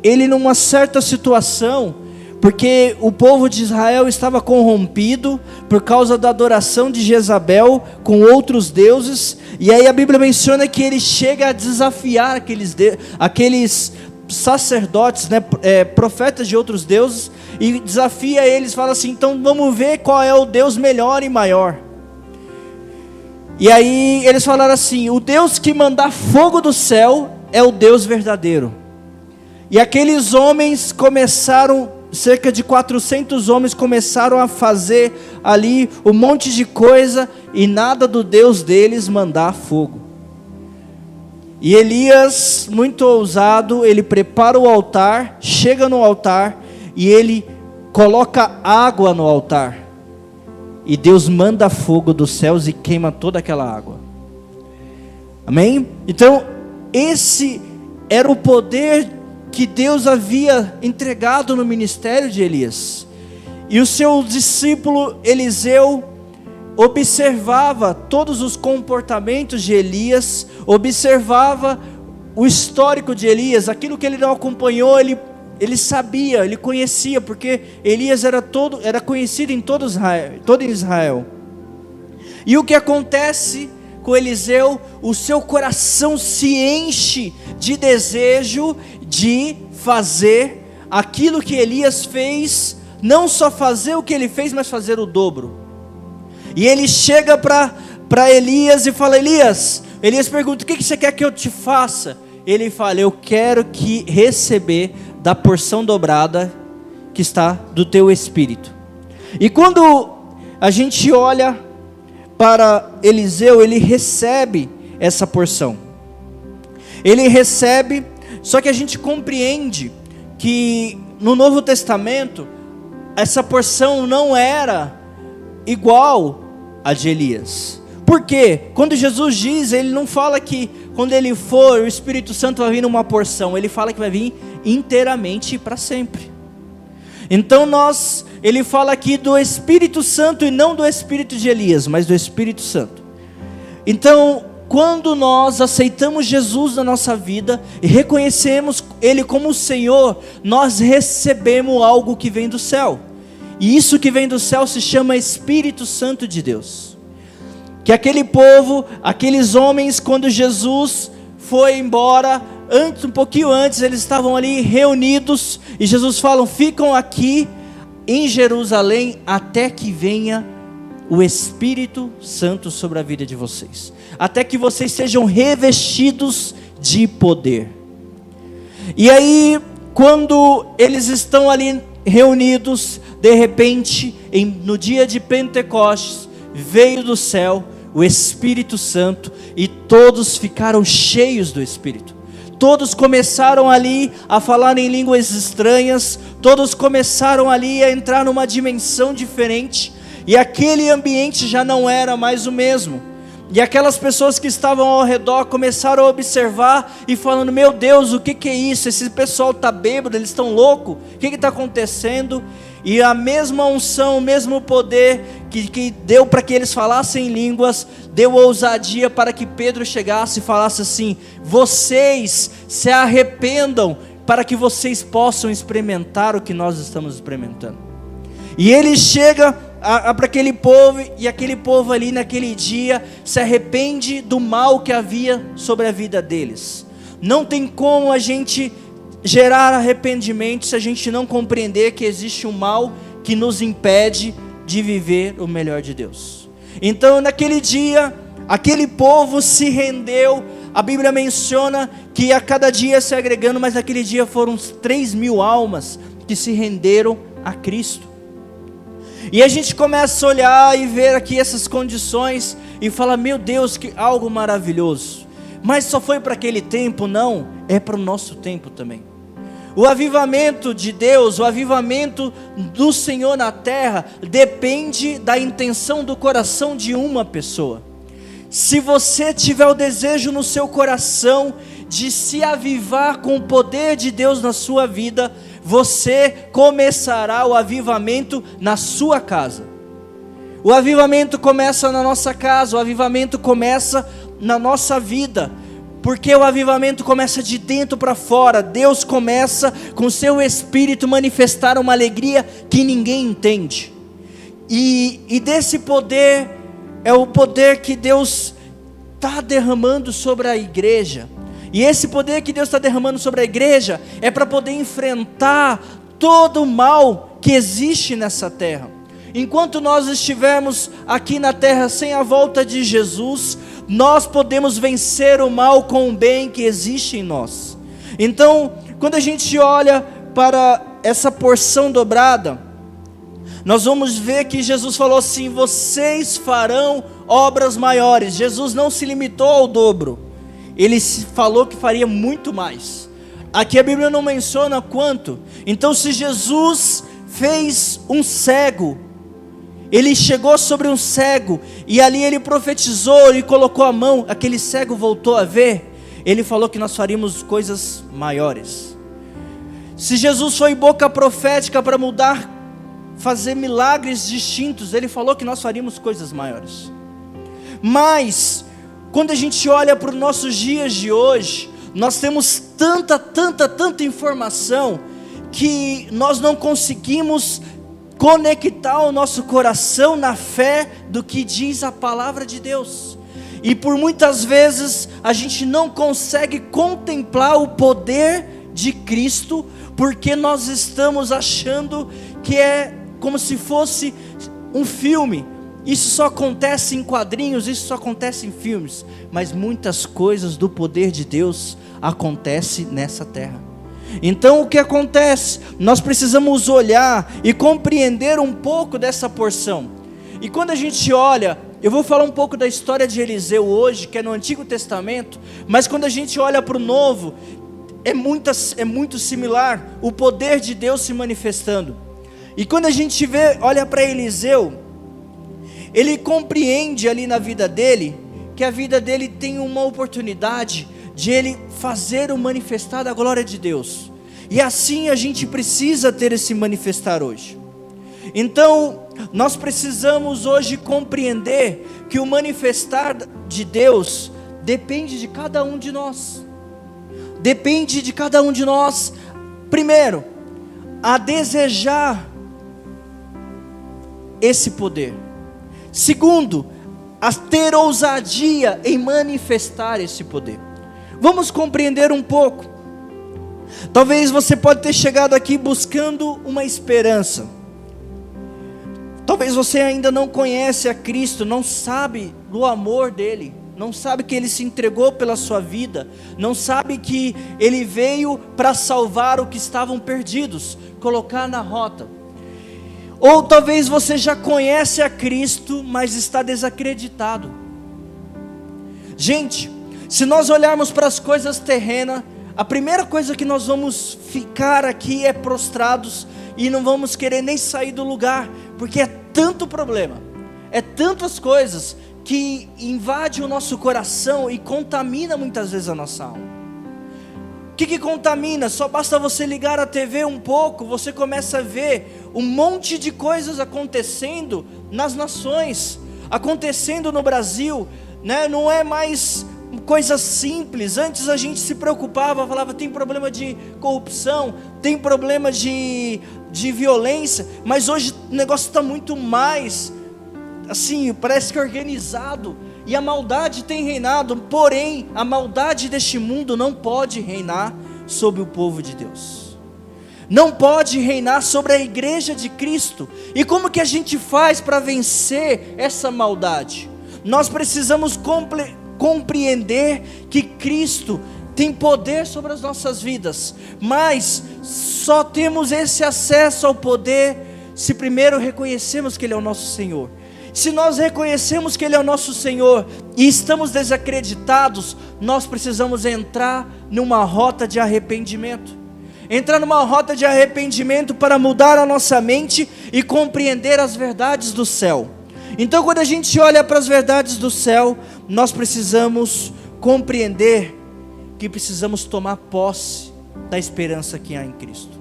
ele, numa certa situação, porque o povo de Israel estava corrompido por causa da adoração de Jezabel com outros deuses, e aí a Bíblia menciona que ele chega a desafiar aqueles sacerdotes, né, profetas de outros deuses, e desafia eles, fala assim: então vamos ver qual é o Deus melhor e maior. E aí eles falaram assim: o Deus que mandar fogo do céu é o Deus verdadeiro. E aqueles homens começaram, cerca de 400 homens começaram a fazer ali um monte de coisa, e nada do Deus deles mandar fogo. E Elias, muito ousado, ele prepara o altar, chega no altar, e ele coloca água no altar. E Deus manda fogo dos céus e queima toda aquela água. Amém? Então, esse era o poder que Deus havia entregado no ministério de Elias. E o seu discípulo Eliseu observava todos os comportamentos de Elias, observava o histórico de Elias, aquilo que ele não acompanhou, ele sabia, ele conhecia, porque Elias era conhecido em todo Israel. E o que acontece com Eliseu? O seu coração se enche de desejo de fazer aquilo que Elias fez, não só fazer o que ele fez, mas fazer o dobro. E ele chega para Elias e fala: Elias pergunta: o que você quer que eu te faça? Ele fala: eu quero receber da porção dobrada que está do teu espírito. E quando a gente olha para Eliseu, ele recebe essa porção. Ele recebe, só que a gente compreende que no Novo Testamento essa porção não era igual a de Elias. Por quê? Quando Jesus diz, ele não fala que quando ele for, o Espírito Santo vai vir numa porção, ele fala que vai vir inteiramente para sempre. Então ele fala aqui do Espírito Santo, e não do Espírito de Elias, mas do Espírito Santo. Então, quando nós aceitamos Jesus na nossa vida e reconhecemos Ele como o Senhor, nós recebemos algo que vem do céu. E isso que vem do céu se chama Espírito Santo de Deus. Que aquele povo, aqueles homens, quando Jesus foi embora, um pouquinho antes, eles estavam ali reunidos, e Jesus fala: ficam aqui em Jerusalém até que venha o Espírito Santo sobre a vida de vocês, até que vocês sejam revestidos de poder. E aí, quando eles estão ali reunidos, de repente, no dia de Pentecostes, veio do céu o Espírito Santo, e todos ficaram cheios do Espírito. Todos começaram ali a falar em línguas estranhas, todos começaram ali a entrar numa dimensão diferente, e aquele ambiente já não era mais o mesmo. E aquelas pessoas que estavam ao redor começaram a observar e falando: meu Deus, o que é isso? Esse pessoal está bêbado, eles estão loucos, o que está acontecendo? E a mesma unção, o mesmo poder que deu para que eles falassem em línguas, deu ousadia para que Pedro chegasse e falasse assim: vocês se arrependam, para que vocês possam experimentar o que nós estamos experimentando. E ele chega para aquele povo, e aquele povo ali naquele dia se arrepende do mal que havia sobre a vida deles. Não tem como a gente gerar arrependimento se a gente não compreender que existe um mal que nos impede de viver o melhor de Deus. Então naquele dia, aquele povo se rendeu. A Bíblia menciona que a cada dia se agregando, mas naquele dia foram 3.000 almas que se renderam a Cristo. E a gente começa a olhar e ver aqui essas condições e fala: meu Deus, que algo maravilhoso. Mas só foi para aquele tempo? Não, é para o nosso tempo também. O avivamento de Deus, o avivamento do Senhor na terra, depende da intenção do coração de uma pessoa. se você tiver o desejo no seu coração de se avivar com o poder de Deus na sua vida, você começará o avivamento na sua casa. O avivamento começa na nossa casa, o avivamento começa na nossa vida, porque o avivamento começa de dentro para fora. Deus começa com o seu Espírito manifestar uma alegria que ninguém entende, e desse poder, é o poder que Deus está derramando sobre a igreja. E esse poder que Deus está derramando sobre a igreja é para poder enfrentar todo o mal que existe nessa terra. Enquanto nós estivermos aqui na terra sem a volta de Jesus, nós podemos vencer o mal com o bem que existe em nós. Então, quando a gente olha para essa porção dobrada, nós vamos ver que Jesus falou assim: vocês farão obras maiores. Jesus não se limitou ao dobro, ele falou que faria muito mais. Aqui a Bíblia não menciona quanto. Então, se Jesus fez um cego, ele chegou sobre um cego, e ali ele profetizou, e colocou a mão, aquele cego voltou a ver, ele falou que nós faríamos coisas maiores. Se Jesus foi boca profética para mudar, fazer milagres distintos, ele falou que nós faríamos coisas maiores. Mas quando a gente olha para os nossos dias de hoje, nós temos tanta informação, que nós não conseguimos conectar o nosso coração na fé do que diz a palavra de Deus. E por muitas vezes a gente não consegue contemplar o poder de Cristo, porque nós estamos achando que é como se fosse um filme. Isso só acontece em quadrinhos, isso só acontece em filmes, mas muitas coisas do poder de Deus acontecem nessa terra. Então o que acontece? Nós precisamos olhar e compreender um pouco dessa porção. E quando a gente olha, eu vou falar um pouco da história de Eliseu hoje, que é no Antigo Testamento, mas quando a gente olha para o Novo, é muito similar, o poder de Deus se manifestando. E quando a gente olha para Eliseu, ele compreende ali na vida dele, que a vida dele tem uma oportunidade de ele fazer o manifestar da glória de Deus. E assim a gente precisa ter esse manifestar hoje. Então, nós precisamos hoje compreender que o manifestar de Deus depende de cada um de nós. Depende de cada um de nós, primeiro, a desejar esse poder. Segundo, a ter ousadia em manifestar esse poder. Vamos compreender um pouco. Talvez você pode ter chegado aqui buscando uma esperança. Talvez você ainda não conhece a Cristo, não sabe do amor dele, não sabe que ele se entregou pela sua vida, não sabe que ele veio para salvar o que estavam perdidos, colocar na rota. Ou talvez você já conhece a Cristo, mas está desacreditado. Gente, se nós olharmos para as coisas terrenas, a primeira coisa que nós vamos ficar aqui é prostrados, e não vamos querer nem sair do lugar, porque é tanto problema, é tantas coisas que invade o nosso coração e contamina muitas vezes a nossa alma. O que contamina? Só basta você ligar a TV um pouco, você começa a ver um monte de coisas acontecendo nas nações, acontecendo no Brasil, né? Não é mais coisa simples. Antes a gente se preocupava, falava, tem problema de corrupção, tem problema de violência, mas hoje o negócio está muito mais, assim, parece que organizado, e a maldade tem reinado. Porém, a maldade deste mundo não pode reinar sobre o povo de Deus, não pode reinar sobre a igreja de Cristo. E como que a gente faz para vencer essa maldade? Nós precisamos compreender que Cristo tem poder sobre as nossas vidas, mas só temos esse acesso ao poder se primeiro reconhecemos que Ele é o nosso Senhor. Se nós reconhecemos que Ele é o nosso Senhor e estamos desacreditados, nós precisamos entrar numa rota de arrependimento. Entrar numa rota de arrependimento para mudar a nossa mente e compreender as verdades do céu. Então, quando a gente olha para as verdades do céu, nós precisamos compreender que precisamos tomar posse da esperança que há em Cristo.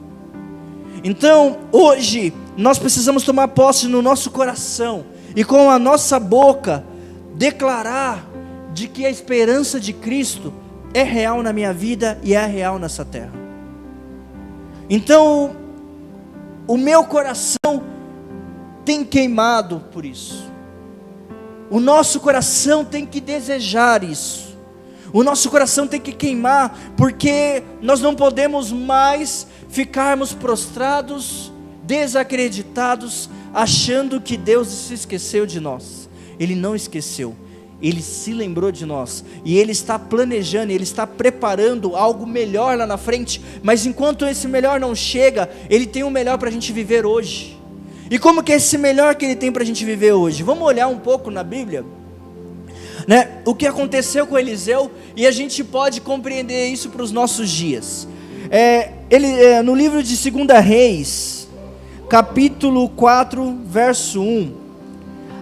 Então, hoje, nós precisamos tomar posse no nosso coração e com a nossa boca declarar de que a esperança de Cristo é real na minha vida e é real nessa terra. Então, o meu coração tem queimado por isso. O nosso coração tem que desejar isso. O nosso coração tem que queimar, porque nós não podemos mais ficarmos prostrados, desacreditados, achando que Deus se esqueceu de nós. Ele não esqueceu. Ele se lembrou de nós, e Ele está planejando, Ele está preparando algo melhor lá na frente, mas enquanto esse melhor não chega, Ele tem o melhor para a gente viver hoje. E como que é esse melhor que Ele tem para a gente viver hoje? Vamos olhar um pouco na Bíblia, né? O que aconteceu com Eliseu, e a gente pode compreender isso para os nossos dias. No livro de 2 Reis, capítulo 4, verso 1,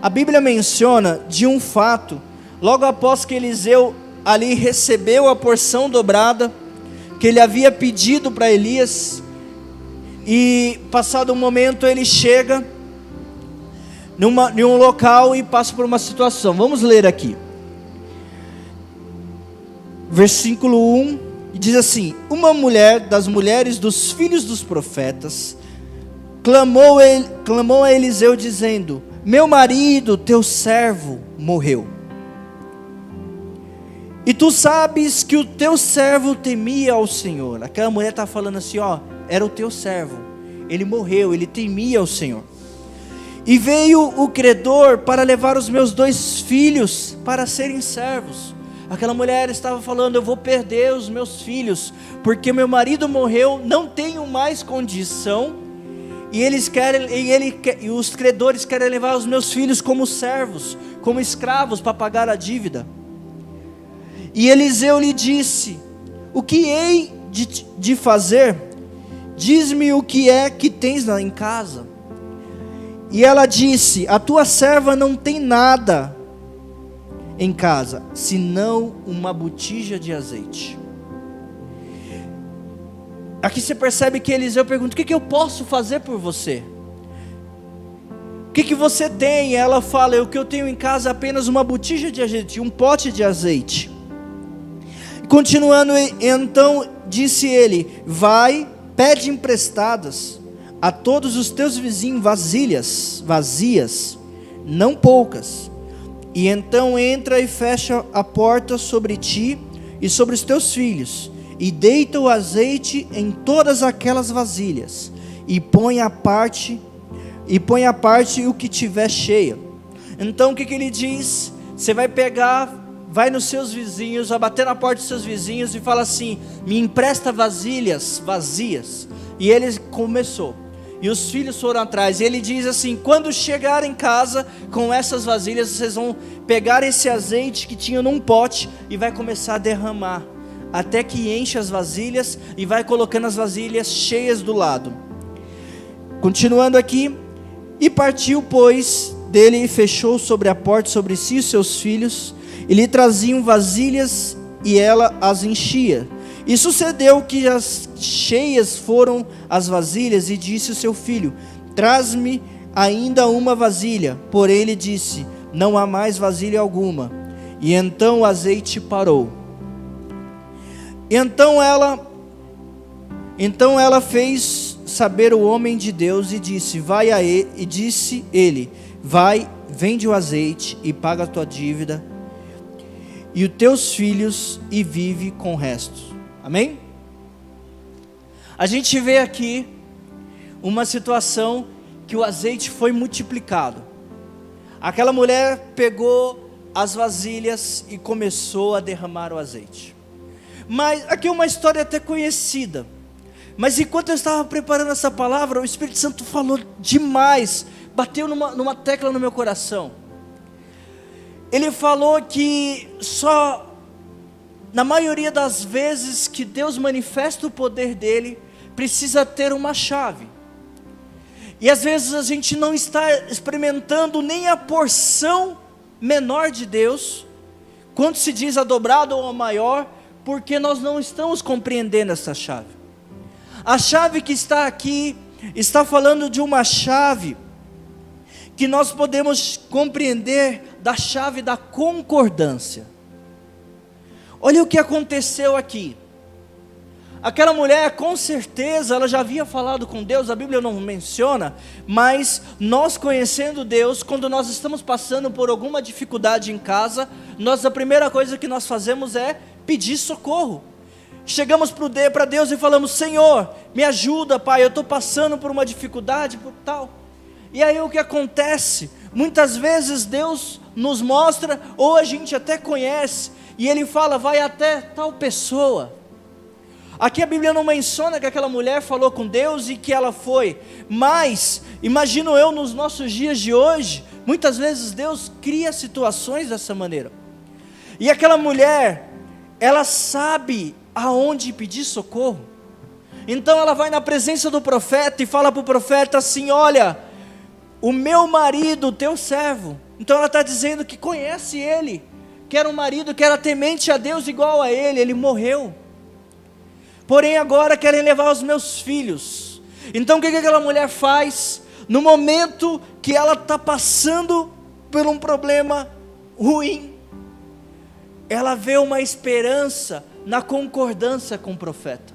a Bíblia menciona de um fato, logo após que Eliseu ali recebeu a porção dobrada, que ele havia pedido para Elias, e passado um momento ele chega em um local e passa por uma situação. Vamos ler aqui, versículo 1, e diz assim: uma mulher das mulheres dos filhos dos profetas clamou a Eliseu dizendo: meu marido, teu servo, morreu. E tu sabes que o teu servo temia ao Senhor. Aquela mulher está falando assim, era o teu servo, ele morreu, ele temia ao Senhor. E veio o credor para levar os meus 2 filhos para serem servos. Aquela mulher estava falando: eu vou perder os meus filhos, porque meu marido morreu, não tenho mais condição. E os credores querem levar os meus filhos como servos, como escravos, para pagar a dívida. E Eliseu lhe disse: o que hei de fazer? Diz-me o que é que tens em casa. E ela disse: a tua serva não tem nada em casa, senão uma botija de azeite. Aqui você percebe que Eliseu pergunta: o que eu posso fazer por você? O que você tem? Ela fala: o que eu tenho em casa é apenas uma botija de azeite, um pote de azeite. Continuando, então disse ele: vai, pede emprestadas a todos os teus vizinhos vasilhas vazias, não poucas. E então entra e fecha a porta sobre ti e sobre os teus filhos, e deita o azeite em todas aquelas vasilhas, e põe à parte o que tiver cheia. Então o que ele diz? Você vai pegar, vai nos seus vizinhos, vai bater na porta dos seus vizinhos e fala assim: me empresta vasilhas vazias. E ele começou, e os filhos foram atrás, e ele diz assim: quando chegar em casa com essas vasilhas, vocês vão pegar esse azeite que tinha num pote, e vai começar a derramar, até que enche as vasilhas, e vai colocando as vasilhas cheias do lado. Continuando aqui, e partiu, pois, dele, e fechou sobre a porta sobre si e seus filhos, e lhe traziam vasilhas, e ela as enchia. E sucedeu que as cheias foram as vasilhas, e disse o seu filho: traz-me ainda uma vasilha. Porém ele disse: não há mais vasilha alguma. E então o azeite parou. Então ela fez saber o homem de Deus, e disse: vai, vende o azeite e paga a tua dívida e os teus filhos, e vive com o resto. Amém? A gente vê aqui uma situação que o azeite foi multiplicado. Aquela mulher pegou as vasilhas e começou a derramar o azeite. Mas aqui é uma história até conhecida. Mas enquanto eu estava preparando essa palavra, o Espírito Santo falou demais, bateu numa tecla no meu coração. Ele falou que só na maioria das vezes que Deus manifesta o poder dele, precisa ter uma chave. E às vezes a gente não está experimentando nem a porção menor de Deus, Quando se diz a dobrada ou a maior, porque nós não estamos compreendendo essa chave. A chave que está aqui, está falando de uma chave que nós podemos compreender da chave da concordância. Olha o que aconteceu aqui. Aquela mulher, com certeza, ela já havia falado com Deus, a Bíblia não menciona, mas nós conhecendo Deus, quando nós estamos passando por alguma dificuldade em casa, a primeira coisa que nós fazemos é pedir socorro. Chegamos para Deus e falamos: Senhor, me ajuda, Pai, eu estou passando por uma dificuldade, por tal. E aí o que acontece? Muitas vezes Deus nos mostra, ou a gente até conhece, e Ele fala: vai até tal pessoa. Aqui a Bíblia não menciona que aquela mulher falou com Deus e que ela foi, mas, imagino eu nos nossos dias de hoje, muitas vezes Deus cria situações dessa maneira, e aquela mulher, ela sabe aonde pedir socorro, então ela vai na presença do profeta e fala para o profeta assim: olha, o meu marido, o teu servo, então ela está dizendo que conhece ele, que era um marido que era temente a Deus igual a ele morreu. Porém agora querem levar os meus filhos. Então o que aquela mulher faz? No momento que ela está passando por um problema ruim, ela vê uma esperança na concordância com o profeta.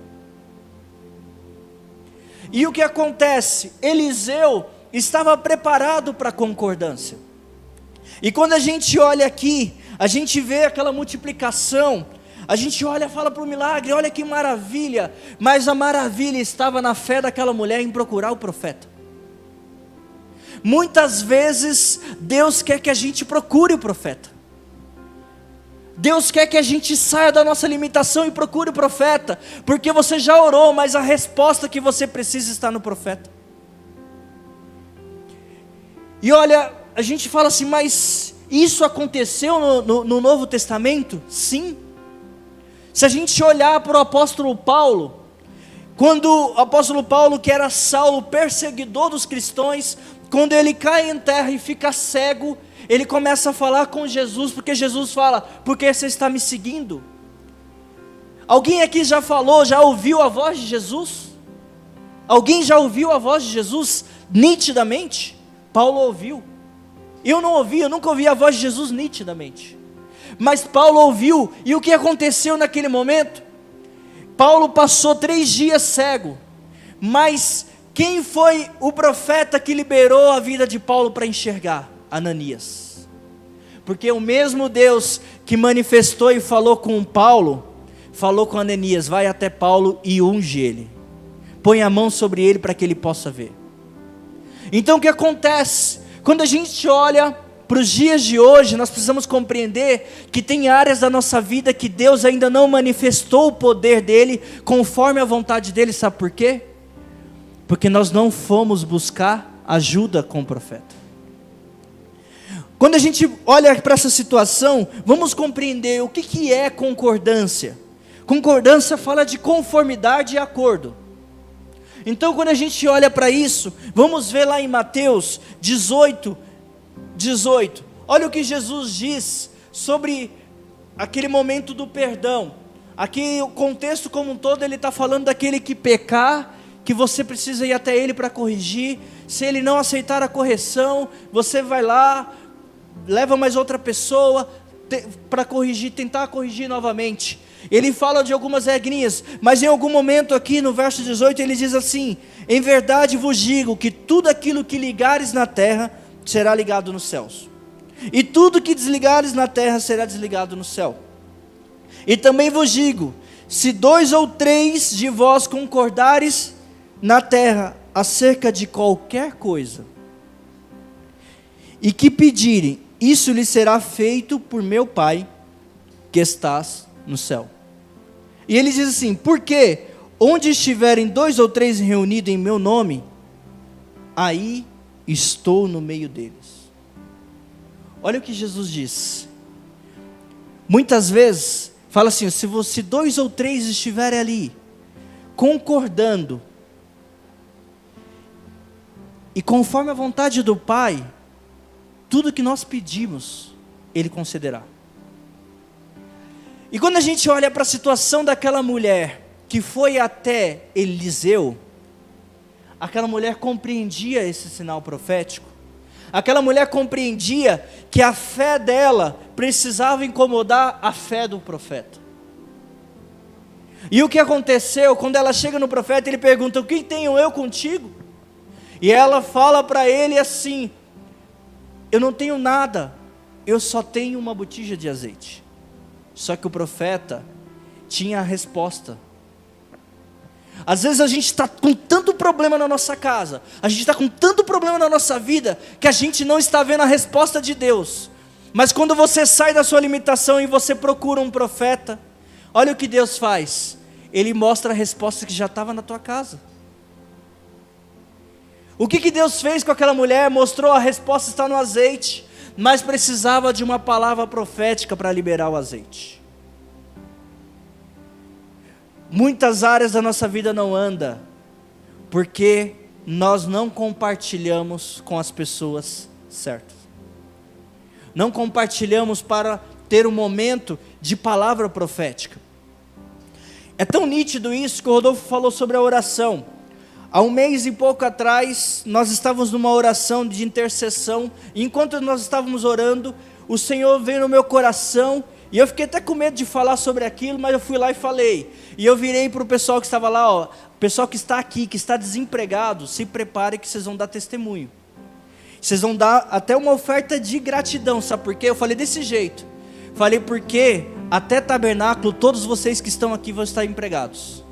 E o que acontece? Eliseu estava preparado para a concordância. E quando a gente olha aqui, a gente vê aquela multiplicação, a gente olha e fala para o milagre, olha que maravilha, mas a maravilha estava na fé daquela mulher em procurar o profeta. Muitas vezes Deus quer que a gente procure o profeta, Deus quer que a gente saia da nossa limitação e procure o profeta, porque você já orou, mas a resposta que você precisa está no profeta. E olha, a gente fala assim, mas isso aconteceu no Novo Testamento? Sim. Se a gente olhar para o apóstolo Paulo, quando o apóstolo Paulo, que era Saulo, perseguidor dos cristãos, quando ele cai em terra e fica cego, ele começa a falar com Jesus, porque Jesus fala: por que você está me seguindo? Alguém aqui já ouviu a voz de Jesus? Alguém já ouviu a voz de Jesus nitidamente? Paulo ouviu. Eu não ouvi, eu nunca ouvi a voz de Jesus nitidamente. Mas Paulo ouviu, e o que aconteceu naquele momento? Paulo passou 3 dias cego, mas quem foi o profeta que liberou a vida de Paulo para enxergar? Ananias. Porque o mesmo Deus que manifestou e falou com Paulo, falou com Ananias: vai até Paulo e unge ele, põe a mão sobre ele para que ele possa ver. Então o que acontece? Quando a gente olha para os dias de hoje, nós precisamos compreender que tem áreas da nossa vida que Deus ainda não manifestou o poder dele, conforme a vontade dele. Sabe por quê? Porque nós não fomos buscar ajuda com o profeta. Quando a gente olha para essa situação, vamos compreender o que é concordância. Concordância fala de conformidade e acordo. Então quando a gente olha para isso, vamos ver lá em Mateus 18, olha o que Jesus diz sobre aquele momento do perdão. Aqui o contexto como um todo, ele está falando daquele que pecar, que você precisa ir até ele para corrigir. Se ele não aceitar a correção, você vai lá, leva mais outra pessoa para corrigir, tentar corrigir novamente. Ele fala de algumas regrinhas, mas em algum momento aqui no verso 18 ele diz assim: em verdade vos digo que tudo aquilo que ligares na terra será ligado nos céus, e tudo que desligares na terra será desligado no céu. E também vos digo, se 2 ou 3 de vós concordares na terra acerca de qualquer coisa, e que pedirem, isso lhe será feito por meu Pai que estás no céu. E ele diz assim: porque onde estiverem 2 ou 3 reunidos em meu nome, aí estou no meio deles. Olha o que Jesus diz. Muitas vezes fala assim: se 2 ou 3 estiverem ali concordando e conforme a vontade do Pai, tudo que nós pedimos Ele concederá. E quando a gente olha para a situação daquela mulher que foi até Eliseu, aquela mulher compreendia esse sinal profético. Aquela mulher compreendia que a fé dela precisava incomodar a fé do profeta. E o que aconteceu, quando ela chega no profeta, ele pergunta: o que tenho eu contigo? E ela fala para ele assim: eu não tenho nada, eu só tenho uma botija de azeite. Só que o profeta tinha a resposta. Às vezes a gente está com tanto problema na nossa casa, a gente está com tanto problema na nossa vida, que a gente não está vendo a resposta de Deus. Mas quando você sai da sua limitação e você procura um profeta, olha o que Deus faz. Ele mostra a resposta que já estava na tua casa. O que Deus fez com aquela mulher? Mostrou a resposta está no azeite, mas precisava de uma palavra profética para liberar o azeite. Muitas áreas da nossa vida não andam, porque nós não compartilhamos com as pessoas certas. Não compartilhamos para ter um momento de palavra profética. É tão nítido isso que o Rodolfo falou sobre a oração. Há um mês e pouco atrás, nós estávamos numa oração de intercessão, e enquanto nós estávamos orando, o Senhor veio no meu coração, e eu fiquei até com medo de falar sobre aquilo, mas eu fui lá e falei. E eu virei para o pessoal que estava lá, ó, pessoal que está aqui, que está desempregado, se prepare que vocês vão dar testemunho. Vocês vão dar até uma oferta de gratidão, sabe por quê? Eu falei desse jeito. Falei porque até tabernáculo, todos vocês que estão aqui vão estar empregados.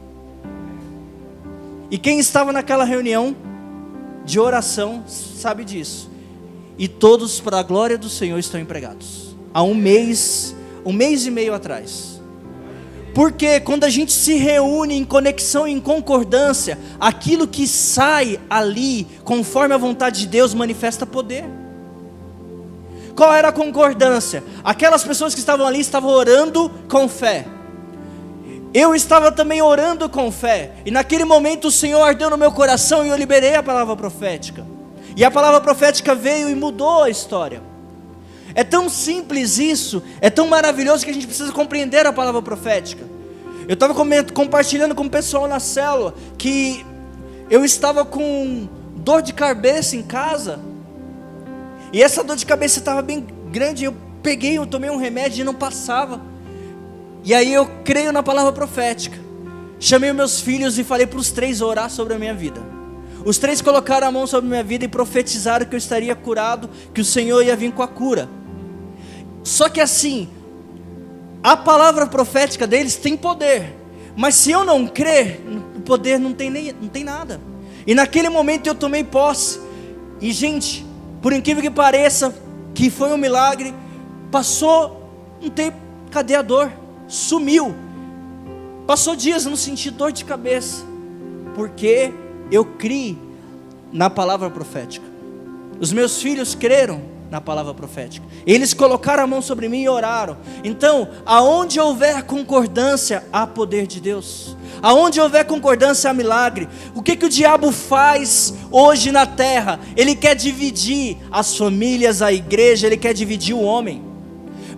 E quem estava naquela reunião de oração sabe disso. E todos, para a glória do Senhor, estão empregados. Há um mês e meio atrás. Porque quando a gente se reúne em conexão e em concordância, aquilo que sai ali, conforme a vontade de Deus, manifesta poder. Qual era a concordância? Aquelas pessoas que estavam ali estavam orando com fé. Eu estava também orando com fé. E naquele momento o Senhor ardeu no meu coração e eu liberei a palavra profética. E a palavra profética veio e mudou a história. É tão simples isso, é tão maravilhoso que a gente precisa compreender a palavra profética. Eu estava compartilhando com o pessoal na célula que eu estava com dor de cabeça em casa. E essa dor de cabeça estava bem grande. Eu tomei um remédio e não passava. E aí eu creio na palavra profética. Chamei os meus filhos e falei para os 3 orar sobre a minha vida. Os 3 colocaram a mão sobre a minha vida e profetizaram que eu estaria curado, que o Senhor ia vir com a cura. Só que assim, a palavra profética deles tem poder, mas se eu não crer, o poder não tem nada. E naquele momento eu tomei posse. E gente, por incrível que pareça, que foi um milagre, passou um tempo, cadê a dor? Sumiu. Passou dias, eu não senti dor de cabeça, porque eu criei na palavra profética. Os meus filhos creram na palavra profética. Eles colocaram a mão sobre mim e oraram. Então, aonde houver concordância, há poder de Deus. Aonde houver concordância, há milagre. O que o diabo faz hoje na terra? Ele quer dividir as famílias, a igreja, ele quer dividir o homem.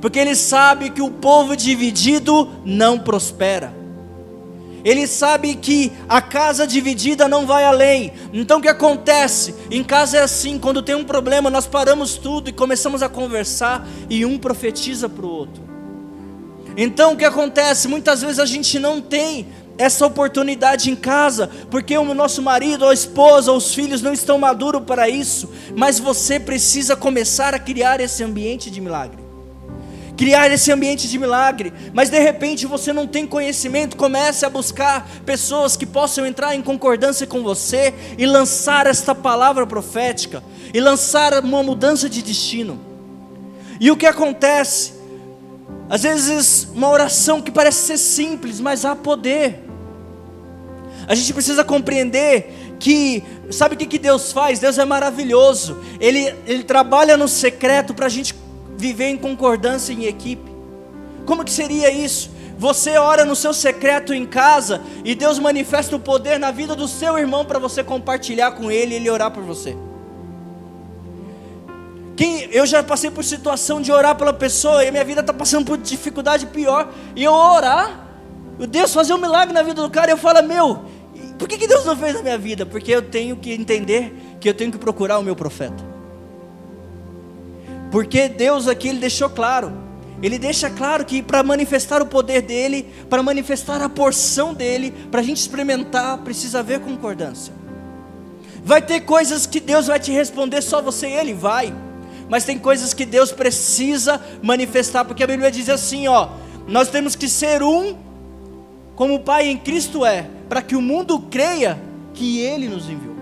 Porque ele sabe que o povo dividido não prospera. Ele sabe que a casa dividida não vai além. Então o que acontece? Em casa é assim, quando tem um problema nós paramos tudo e começamos a conversar e um profetiza para o outro. Então o que acontece? Muitas vezes a gente não tem essa oportunidade em casa, porque o nosso marido, ou a esposa, ou os filhos não estão maduros para isso. Mas você precisa começar a criar esse ambiente de milagre. Criar esse ambiente de milagre. Mas de repente você não tem conhecimento. Comece a buscar pessoas que possam entrar em concordância com você e lançar esta palavra profética, e lançar uma mudança de destino. E o que acontece? Às vezes uma oração que parece ser simples, mas há poder. A gente precisa compreender que, sabe o que Deus faz? Deus é maravilhoso. Ele trabalha no secreto para a gente viver em concordância em equipe. Como que seria isso? Você ora no seu secreto em casa e Deus manifesta o poder na vida do seu irmão para você compartilhar com ele e ele orar por você. Eu já passei por situação de orar pela pessoa e a minha vida está passando por dificuldade pior, e eu orar, Deus fazer um milagre na vida do cara, e eu falo, por que Deus não fez na minha vida? Porque eu tenho que entender que eu tenho que procurar o meu profeta. Porque Deus aqui, Ele deixou claro, Ele deixa claro que para manifestar o poder dEle, para manifestar a porção dEle, para a gente experimentar, precisa haver concordância. Vai ter coisas que Deus vai te responder só você e Ele, vai. Mas tem coisas que Deus precisa manifestar, porque a Bíblia diz assim, nós temos que ser um, como o Pai em Cristo é, para que o mundo creia que Ele nos enviou.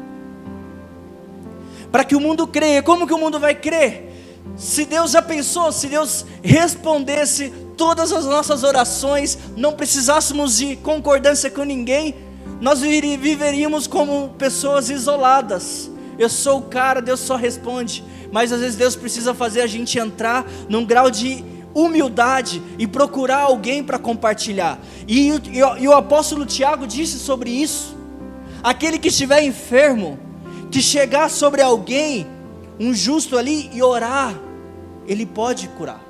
Para que o mundo creia. Como que o mundo vai crer? Se Deus já pensou, se Deus respondesse todas as nossas orações, não precisássemos de concordância com ninguém, nós viveríamos como pessoas isoladas. Eu sou o cara, Deus só responde. Mas às vezes Deus precisa fazer a gente entrar num grau de humildade e procurar alguém para compartilhar. E o apóstolo Tiago disse sobre isso: aquele que estiver enfermo, que chegar sobre alguém, um justo ali, e orar, ele pode curar.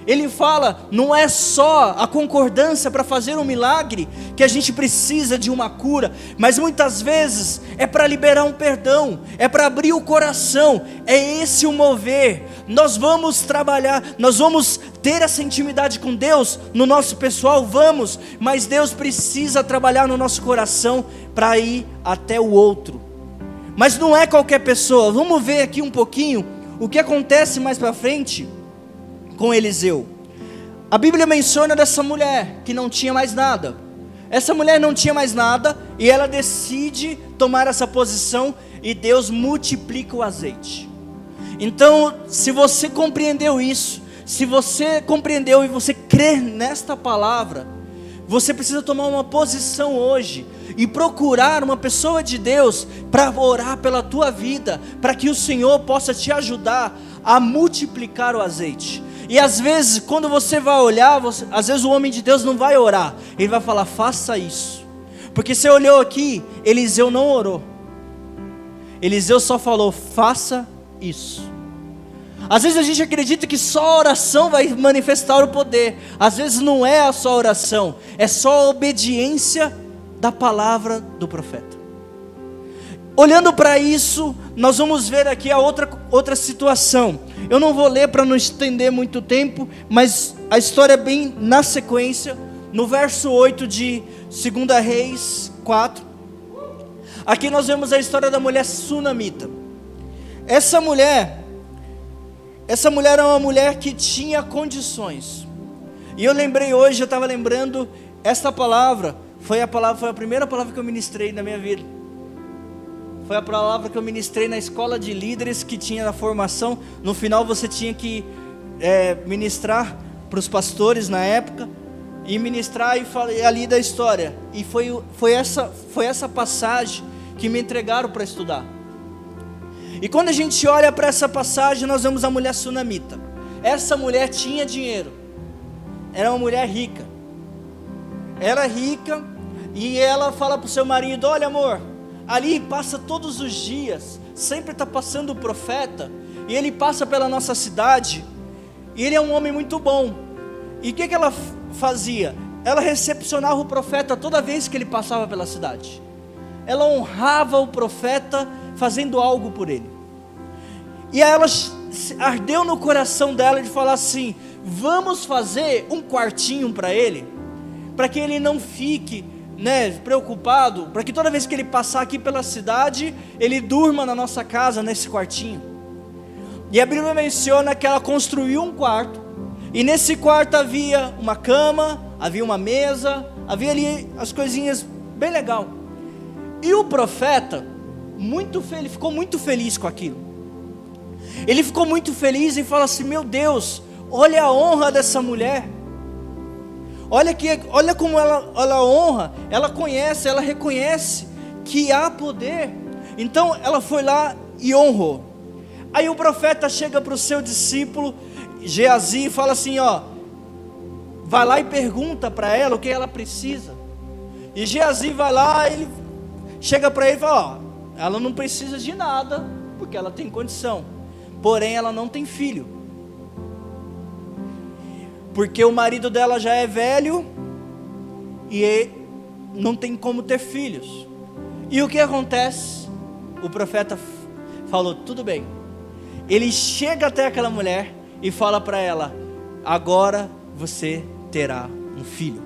Ele fala, não é só a concordância para fazer um milagre que a gente precisa de uma cura, mas muitas vezes é para liberar um perdão, é para abrir o coração, é esse o mover. Nós vamos trabalhar, nós vamos ter essa intimidade com Deus no nosso pessoal, vamos, mas Deus precisa trabalhar no nosso coração para ir até o outro. Mas não é qualquer pessoa. Vamos ver aqui um pouquinho o que acontece mais para frente com Eliseu. A Bíblia menciona dessa mulher que não tinha mais nada. Essa mulher não tinha mais nada e ela decide tomar essa posição, e Deus multiplica o azeite. Então, se você compreendeu isso, se você compreendeu e você crê nesta palavra, você precisa tomar uma posição hoje e procurar uma pessoa de Deus para orar pela tua vida, para que o Senhor possa te ajudar a multiplicar o azeite. E às vezes, quando você vai olhar, às vezes o homem de Deus não vai orar, ele vai falar, faça isso. Porque você olhou aqui, Eliseu não orou. Eliseu só falou, faça isso. Às vezes a gente acredita que só a oração vai manifestar o poder. Às vezes não é a só oração, é só a obediência da palavra do profeta. Olhando para isso, nós vamos ver aqui a outra situação. Eu não vou ler para não estender muito tempo, mas a história é bem na sequência, no verso 8 de 2 Reis 4. Aqui nós vemos a história da mulher sunamita. Essa mulher é uma mulher que tinha condições. E eu lembrei hoje, eu estava lembrando, esta palavra foi a primeira palavra que eu ministrei na minha vida. Foi a palavra que eu ministrei na escola de líderes que tinha na formação. No final você tinha que ministrar para os pastores na época, e ministrar e ali da história. E foi essa passagem que me entregaram para estudar. E quando a gente olha para essa passagem, nós vemos a mulher sunamita. Essa mulher tinha dinheiro, era uma mulher rica. Era rica, e ela fala para o seu marido, olha amor, ali passa todos os dias, sempre está passando o profeta, e ele passa pela nossa cidade, e ele é um homem muito bom. E o que ela fazia? Ela recepcionava o profeta toda vez que ele passava pela cidade. Ela honrava o profeta fazendo algo por ele. E aí ela ardeu no coração dela de falar assim, vamos fazer um quartinho para ele, para que ele não fique preocupado, para que toda vez que ele passar aqui pela cidade, ele durma na nossa casa, nesse quartinho. E a Bíblia menciona que ela construiu um quarto, e nesse quarto havia uma cama, havia uma mesa, havia ali as coisinhas bem legal. E o profeta, ficou muito feliz com aquilo. Ele ficou muito feliz e fala assim, meu Deus, olha a honra dessa mulher. Olha como ela honra, ela conhece, ela reconhece que há poder. Então ela foi lá e honrou. Aí o profeta chega para o seu discípulo Geazi e fala assim, vai lá e pergunta para ela o que ela precisa. E Geazi vai lá, ele chega para ele e fala, ela não precisa de nada, porque ela tem condição. porém ela não tem filho. Porque o marido dela já é velho e não tem como ter filhos. E o que acontece? O profeta falou, tudo bem. Ele chega até aquela mulher e fala para ela, agora você terá um filho.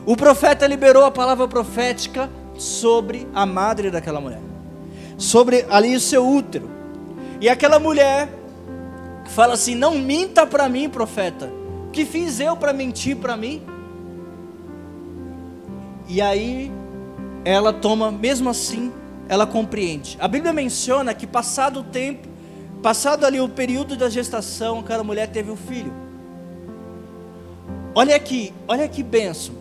O profeta liberou a palavra profética sobre a madre daquela mulher, sobre ali o seu útero. E aquela mulher fala assim, não minta para mim, profeta, o que fiz eu para mentir para mim? E aí ela toma, mesmo assim, ela compreende. A Bíblia menciona que passado o tempo, passado ali o período da gestação, aquela mulher teve um filho. Olha que bênção.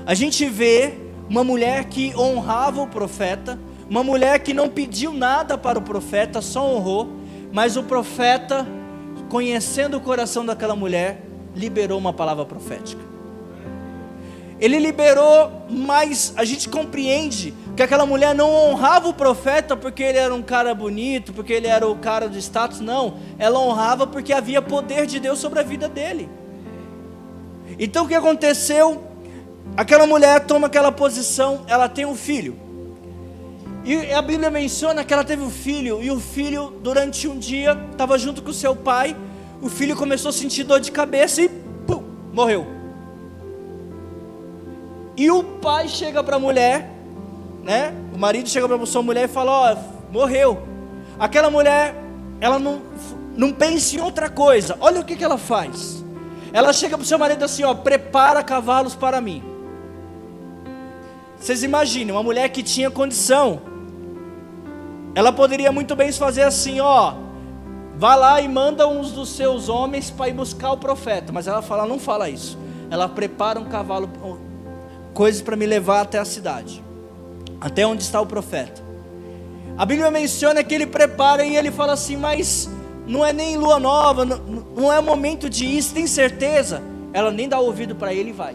A gente vê uma mulher que honrava o profeta, uma mulher que não pediu nada para o profeta, só honrou, mas o profeta, conhecendo o coração daquela mulher, liberou uma palavra profética. Ele liberou, mas a gente compreende que aquela mulher não honrava o profeta porque ele era um cara bonito, porque ele era o cara de status, não. Ela honrava porque havia poder de Deus sobre a vida dele. Então o que aconteceu? Aquela mulher toma aquela posição, ela tem um filho. E a Bíblia menciona que ela teve um filho, e o filho durante um dia estava junto com o seu pai. O filho começou a sentir dor de cabeça e pum, morreu. E o pai chega para a mulher, né? O marido chega para a sua mulher e fala, ó, morreu. Aquela mulher, ela não pensa em outra coisa. Olha o que ela faz. Ela chega para o seu marido assim, ó, prepara cavalos para mim. Vocês imaginem, uma mulher que tinha condição, ela poderia muito bem fazer assim, ó, vá lá e manda uns dos seus homens para ir buscar o profeta. Mas ela fala, não fala isso. Ela prepara um cavalo, coisas para me levar até a cidade, até onde está o profeta. A Bíblia menciona que ele prepara e ele fala assim, mas não é nem lua nova, não é o momento de ir, tem certeza? Ela nem dá ouvido para ele e vai.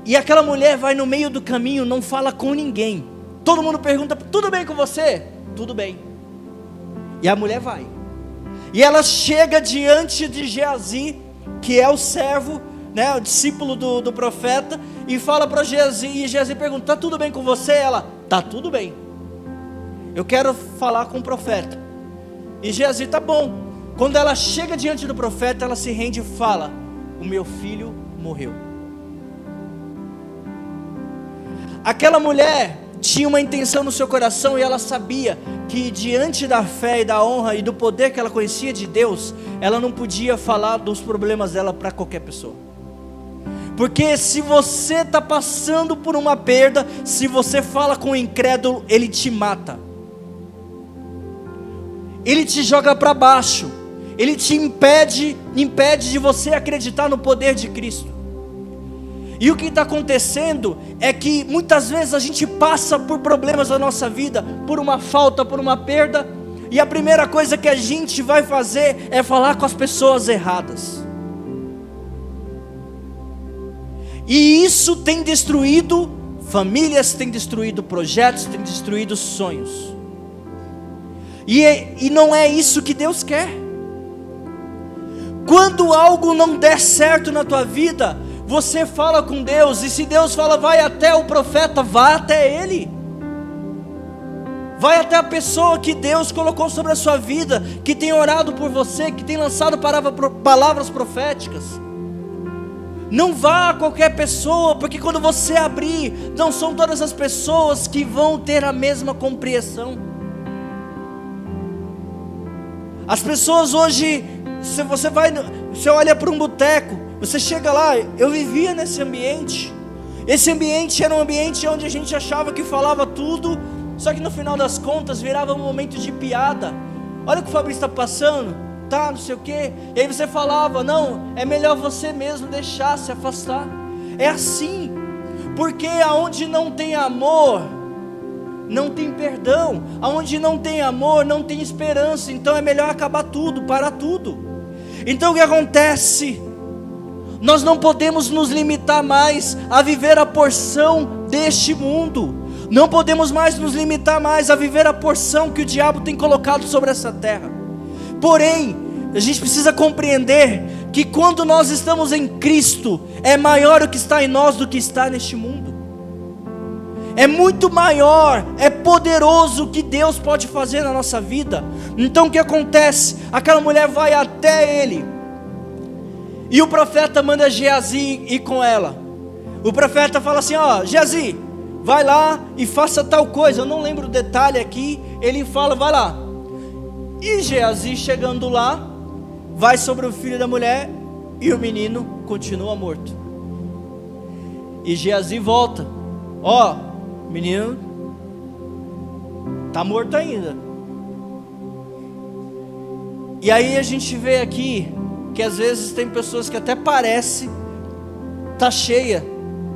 E aquela mulher vai no meio do caminho, não fala com ninguém. Todo mundo pergunta, tudo bem com você? Tudo bem. E a mulher vai. E ela chega diante de Geazi, que é o servo, né, o discípulo do profeta, e fala para Geazi, e Geazi pergunta, tá tudo bem com você? Ela, tá tudo bem. Eu quero falar com o profeta. E Geazi, tá bom. Quando ela chega diante do profeta, ela se rende e fala, o meu filho morreu. Aquela mulher tinha uma intenção no seu coração e ela sabia que diante da fé e da honra e do poder que ela conhecia de Deus, ela não podia falar dos problemas dela para qualquer pessoa. Porque se você está passando por uma perda, se você fala com o incrédulo, ele te mata. Ele te joga para baixo. Ele te impede de você acreditar no poder de Cristo. E o que está acontecendo é que muitas vezes a gente passa por problemas na nossa vida, por uma falta, por uma perda, e a primeira coisa que a gente vai fazer é falar com as pessoas erradas. E isso tem destruído famílias, tem destruído projetos, tem destruído sonhos. E não é isso que Deus quer. Quando algo não der certo na tua vida, você fala com Deus, e se Deus fala, vai até o profeta, vá até ele. Vai até a pessoa que Deus colocou sobre a sua vida, que tem orado por você, que tem lançado palavras proféticas. Não vá a qualquer pessoa, porque quando você abrir, não são todas as pessoas que vão ter a mesma compreensão. As pessoas hoje, se você olha para um boteco, você chega lá, eu vivia nesse ambiente. Esse ambiente era um ambiente onde a gente achava que falava tudo, só que no final das contas virava um momento de piada. Olha o que o Fabrício está passando, tá, não sei o quê. E aí você falava, não, é melhor você mesmo deixar se afastar. É assim, porque aonde não tem amor, não tem perdão. Aonde não tem amor, não tem esperança. Então é melhor acabar tudo, parar tudo. Então o que acontece? Nós não podemos nos limitar mais a viver a porção deste mundo. Não podemos mais nos limitar mais a viver a porção que o diabo tem colocado sobre essa terra. Porém, a gente precisa compreender que quando nós estamos em Cristo, é maior o que está em nós do que está neste mundo. É muito maior, é poderoso o que Deus pode fazer na nossa vida. Então o que acontece? Aquela mulher vai até ele, e o profeta manda Geazi ir com ela. O profeta fala assim: ó, Geazi, vai lá e faça tal coisa. Eu não lembro o detalhe aqui. Ele fala, vai lá. E Geazi chegando lá, vai sobre o filho da mulher, e o menino continua morto. E Geazi volta: ó, o menino está morto ainda. E aí a gente vê aqui que às vezes tem pessoas que até parece tá cheia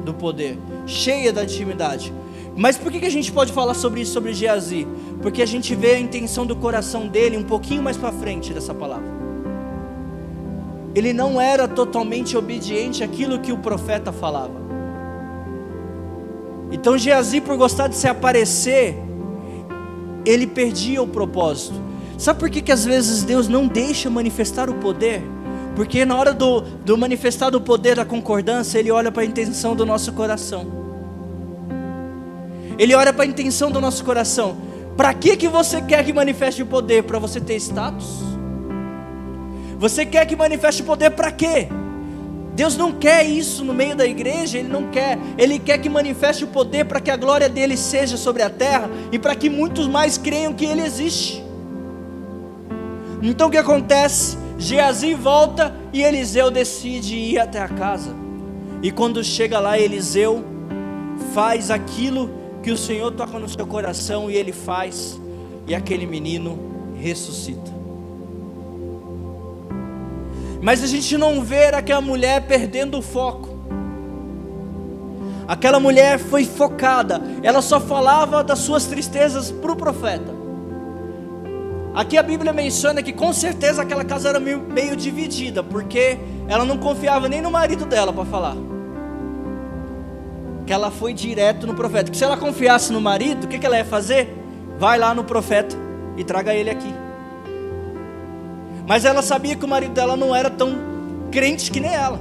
do poder, cheia da intimidade. Mas por que a gente pode falar sobre isso, sobre Geazi? Porque a gente vê a intenção do coração dele um pouquinho mais para frente dessa palavra. Ele não era totalmente obediente àquilo que o profeta falava. Então Geazi, por gostar de se aparecer, ele perdia o propósito. Sabe por que às vezes Deus não deixa manifestar o poder? Porque na hora do manifestar do poder da concordância, Ele olha para a intenção do nosso coração. Ele olha para a intenção do nosso coração. Para que você quer que manifeste o poder? Para você ter status? Você quer que manifeste o poder para quê? Deus não quer isso no meio da igreja, Ele não quer. Ele quer que manifeste o poder para que a glória dEle seja sobre a terra e para que muitos mais creiam que Ele existe. Então o que acontece? Geazi volta e Eliseu decide ir até a casa. E quando chega lá, Eliseu faz aquilo que o Senhor toca no seu coração, e ele faz, e aquele menino ressuscita. Mas a gente não vê aquela mulher perdendo o foco. Aquela mulher foi focada, ela só falava das suas tristezas para o profeta. Aqui a Bíblia menciona que com certeza aquela casa era meio dividida, porque ela não confiava nem no marido dela para falar. Que ela foi direto no profeta. Que se ela confiasse no marido, o que ela ia fazer? Vai lá no profeta e traga ele aqui. Mas ela sabia que o marido dela não era tão crente que nem ela.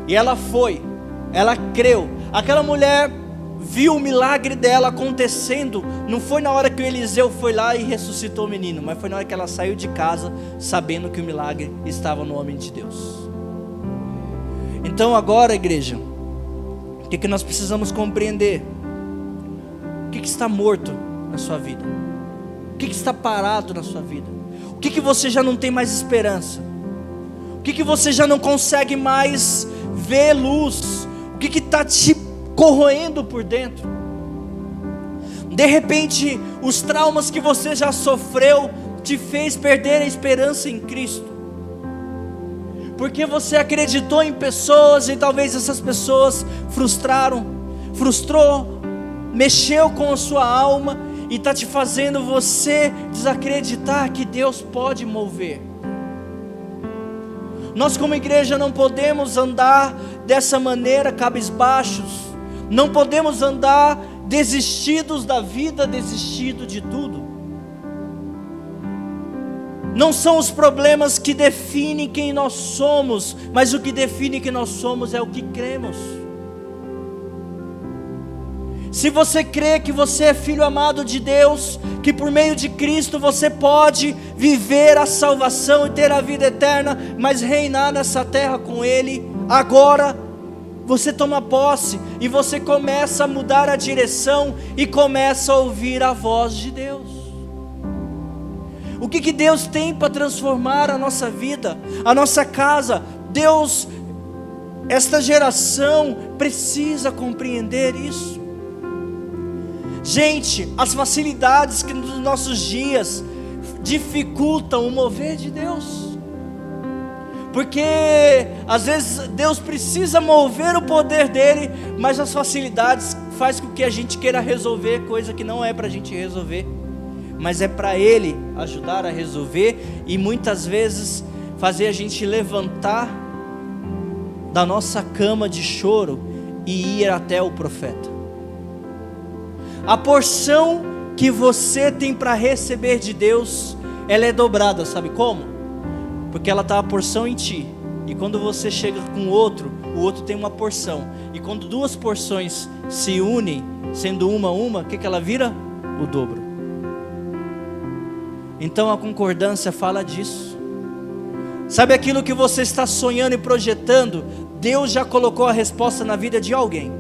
E ela foi, ela creu. Aquela mulher viu o milagre dela acontecendo. Não foi na hora que o Eliseu foi lá e ressuscitou o menino, mas foi na hora que ela saiu de casa, sabendo que o milagre estava no homem de Deus. Então agora, igreja, o que nós precisamos compreender? O que está morto na sua vida? O que está parado na sua vida? O que você já não tem mais esperança? O que você já não consegue mais ver luz? O que está te corroendo por dentro? De repente, os traumas que você já sofreu te fez perder a esperança em Cristo. Porque você acreditou em pessoas e talvez essas pessoas frustrou, mexeu com a sua alma e está te fazendo você desacreditar que Deus pode mover. Nós como igreja não podemos andar dessa maneira cabisbaixos, não podemos andar desistidos da vida, desistido de tudo. Não são os problemas que definem quem nós somos, mas o que define quem nós somos é o que cremos. Se você crê que você é filho amado de Deus, que por meio de Cristo você pode viver a salvação e ter a vida eterna, mas reinar nessa terra com Ele, agora você toma posse e você começa a mudar a direção e começa a ouvir a voz de Deus. O que Deus tem para transformar a nossa vida, a nossa casa? Deus, esta geração precisa compreender isso. Gente, as facilidades que nos nossos dias dificultam o mover de Deus. Porque às vezes Deus precisa mover o poder dele, mas as facilidades faz com que a gente queira resolver coisa que não é para a gente resolver, mas é para Ele ajudar a resolver, e muitas vezes fazer a gente levantar da nossa cama de choro e ir até o profeta. A porção que você tem para receber de Deus, ela é dobrada, sabe como? Porque ela está a porção em ti. E quando você chega com o outro tem uma porção. E quando duas porções se unem, sendo uma, o que ela vira? O dobro. Então a concordância fala disso. Sabe aquilo que você está sonhando e projetando? Deus já colocou a resposta na vida de alguém.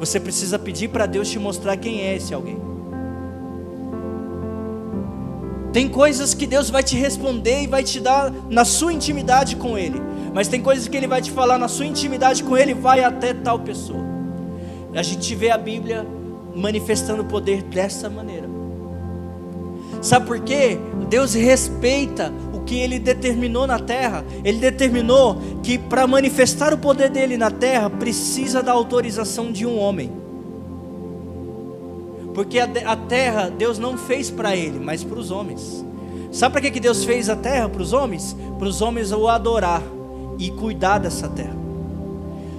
Você precisa pedir para Deus te mostrar quem é esse alguém. Tem coisas que Deus vai te responder e vai te dar na sua intimidade com Ele. Mas tem coisas que Ele vai te falar na sua intimidade com Ele, vai até tal pessoa. A gente vê a Bíblia manifestando o poder dessa maneira. Sabe por quê? Deus respeita o que Ele determinou na terra. Ele determinou que para manifestar o poder dEle na terra, precisa da autorização de um homem. Porque a terra Deus não fez para Ele, mas para os homens. Sabe para que Deus fez a terra para os homens? Para os homens o adorar e cuidar dessa terra.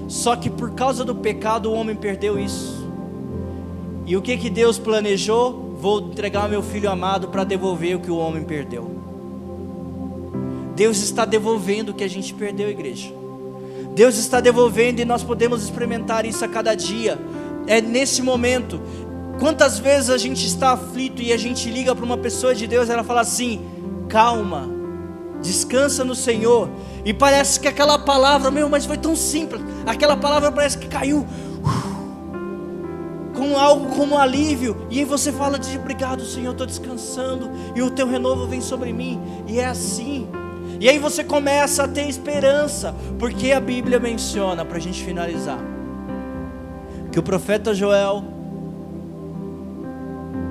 Só que por causa do pecado o homem perdeu isso. E o que Deus planejou? Vou entregar meu filho amado para devolver o que o homem perdeu. Deus está devolvendo o que a gente perdeu, igreja. Deus está devolvendo e nós podemos experimentar isso a cada dia. É nesse momento. Quantas vezes a gente está aflito e a gente liga para uma pessoa de Deus e ela fala assim: calma, descansa no Senhor. E parece que aquela palavra, mas foi tão simples. Aquela palavra parece que caiu com algo como alívio. E aí você fala de obrigado Senhor, estou descansando. E o teu renovo vem sobre mim. E é assim. E aí você começa a ter esperança. Porque a Bíblia menciona, para a gente finalizar, que o profeta Joel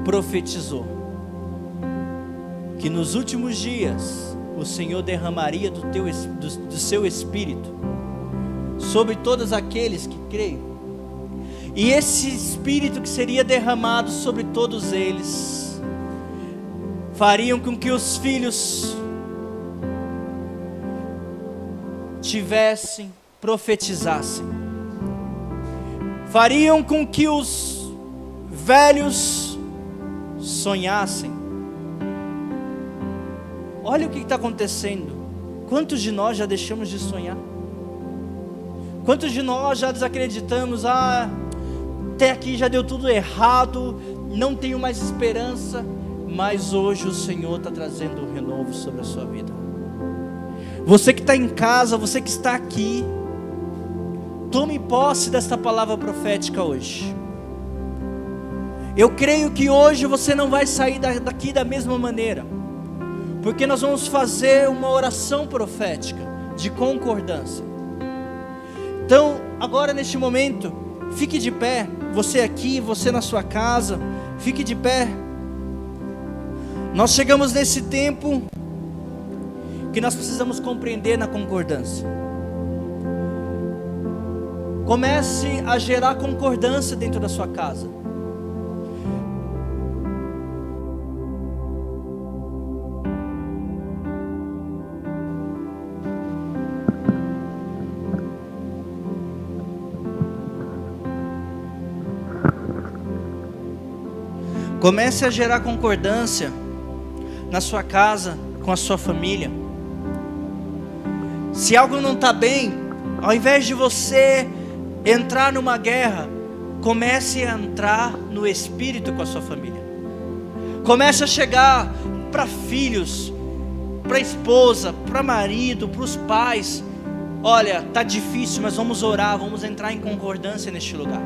profetizou que nos últimos dias o Senhor derramaria do seu Espírito sobre todos aqueles que creem. E esse Espírito que seria derramado sobre todos eles fariam com que os filhos profetizassem, fariam com que os velhos sonhassem. Olha o que está acontecendo. Quantos de nós já deixamos de sonhar? Quantos de nós já desacreditamos? Até aqui já deu tudo errado, não tenho mais esperança. Mas hoje o Senhor está trazendo um renovo sobre a sua vida. Você que está em casa, você que está aqui, tome posse desta palavra profética hoje. Eu creio que hoje você não vai sair daqui da mesma maneira, porque nós vamos fazer uma oração profética de concordância. Então, agora neste momento, fique de pé, você aqui, você na sua casa, fique de pé. Nós chegamos nesse tempo que nós precisamos compreender na concordância. Comece a gerar concordância dentro da sua casa. Comece a gerar concordância na sua casa, com a sua família. Se algo não está bem, ao invés de você entrar numa guerra, comece a entrar no Espírito com a sua família. Comece a chegar para filhos, para esposa, para marido, para os pais. Olha, está difícil, mas vamos orar, vamos entrar em concordância neste lugar.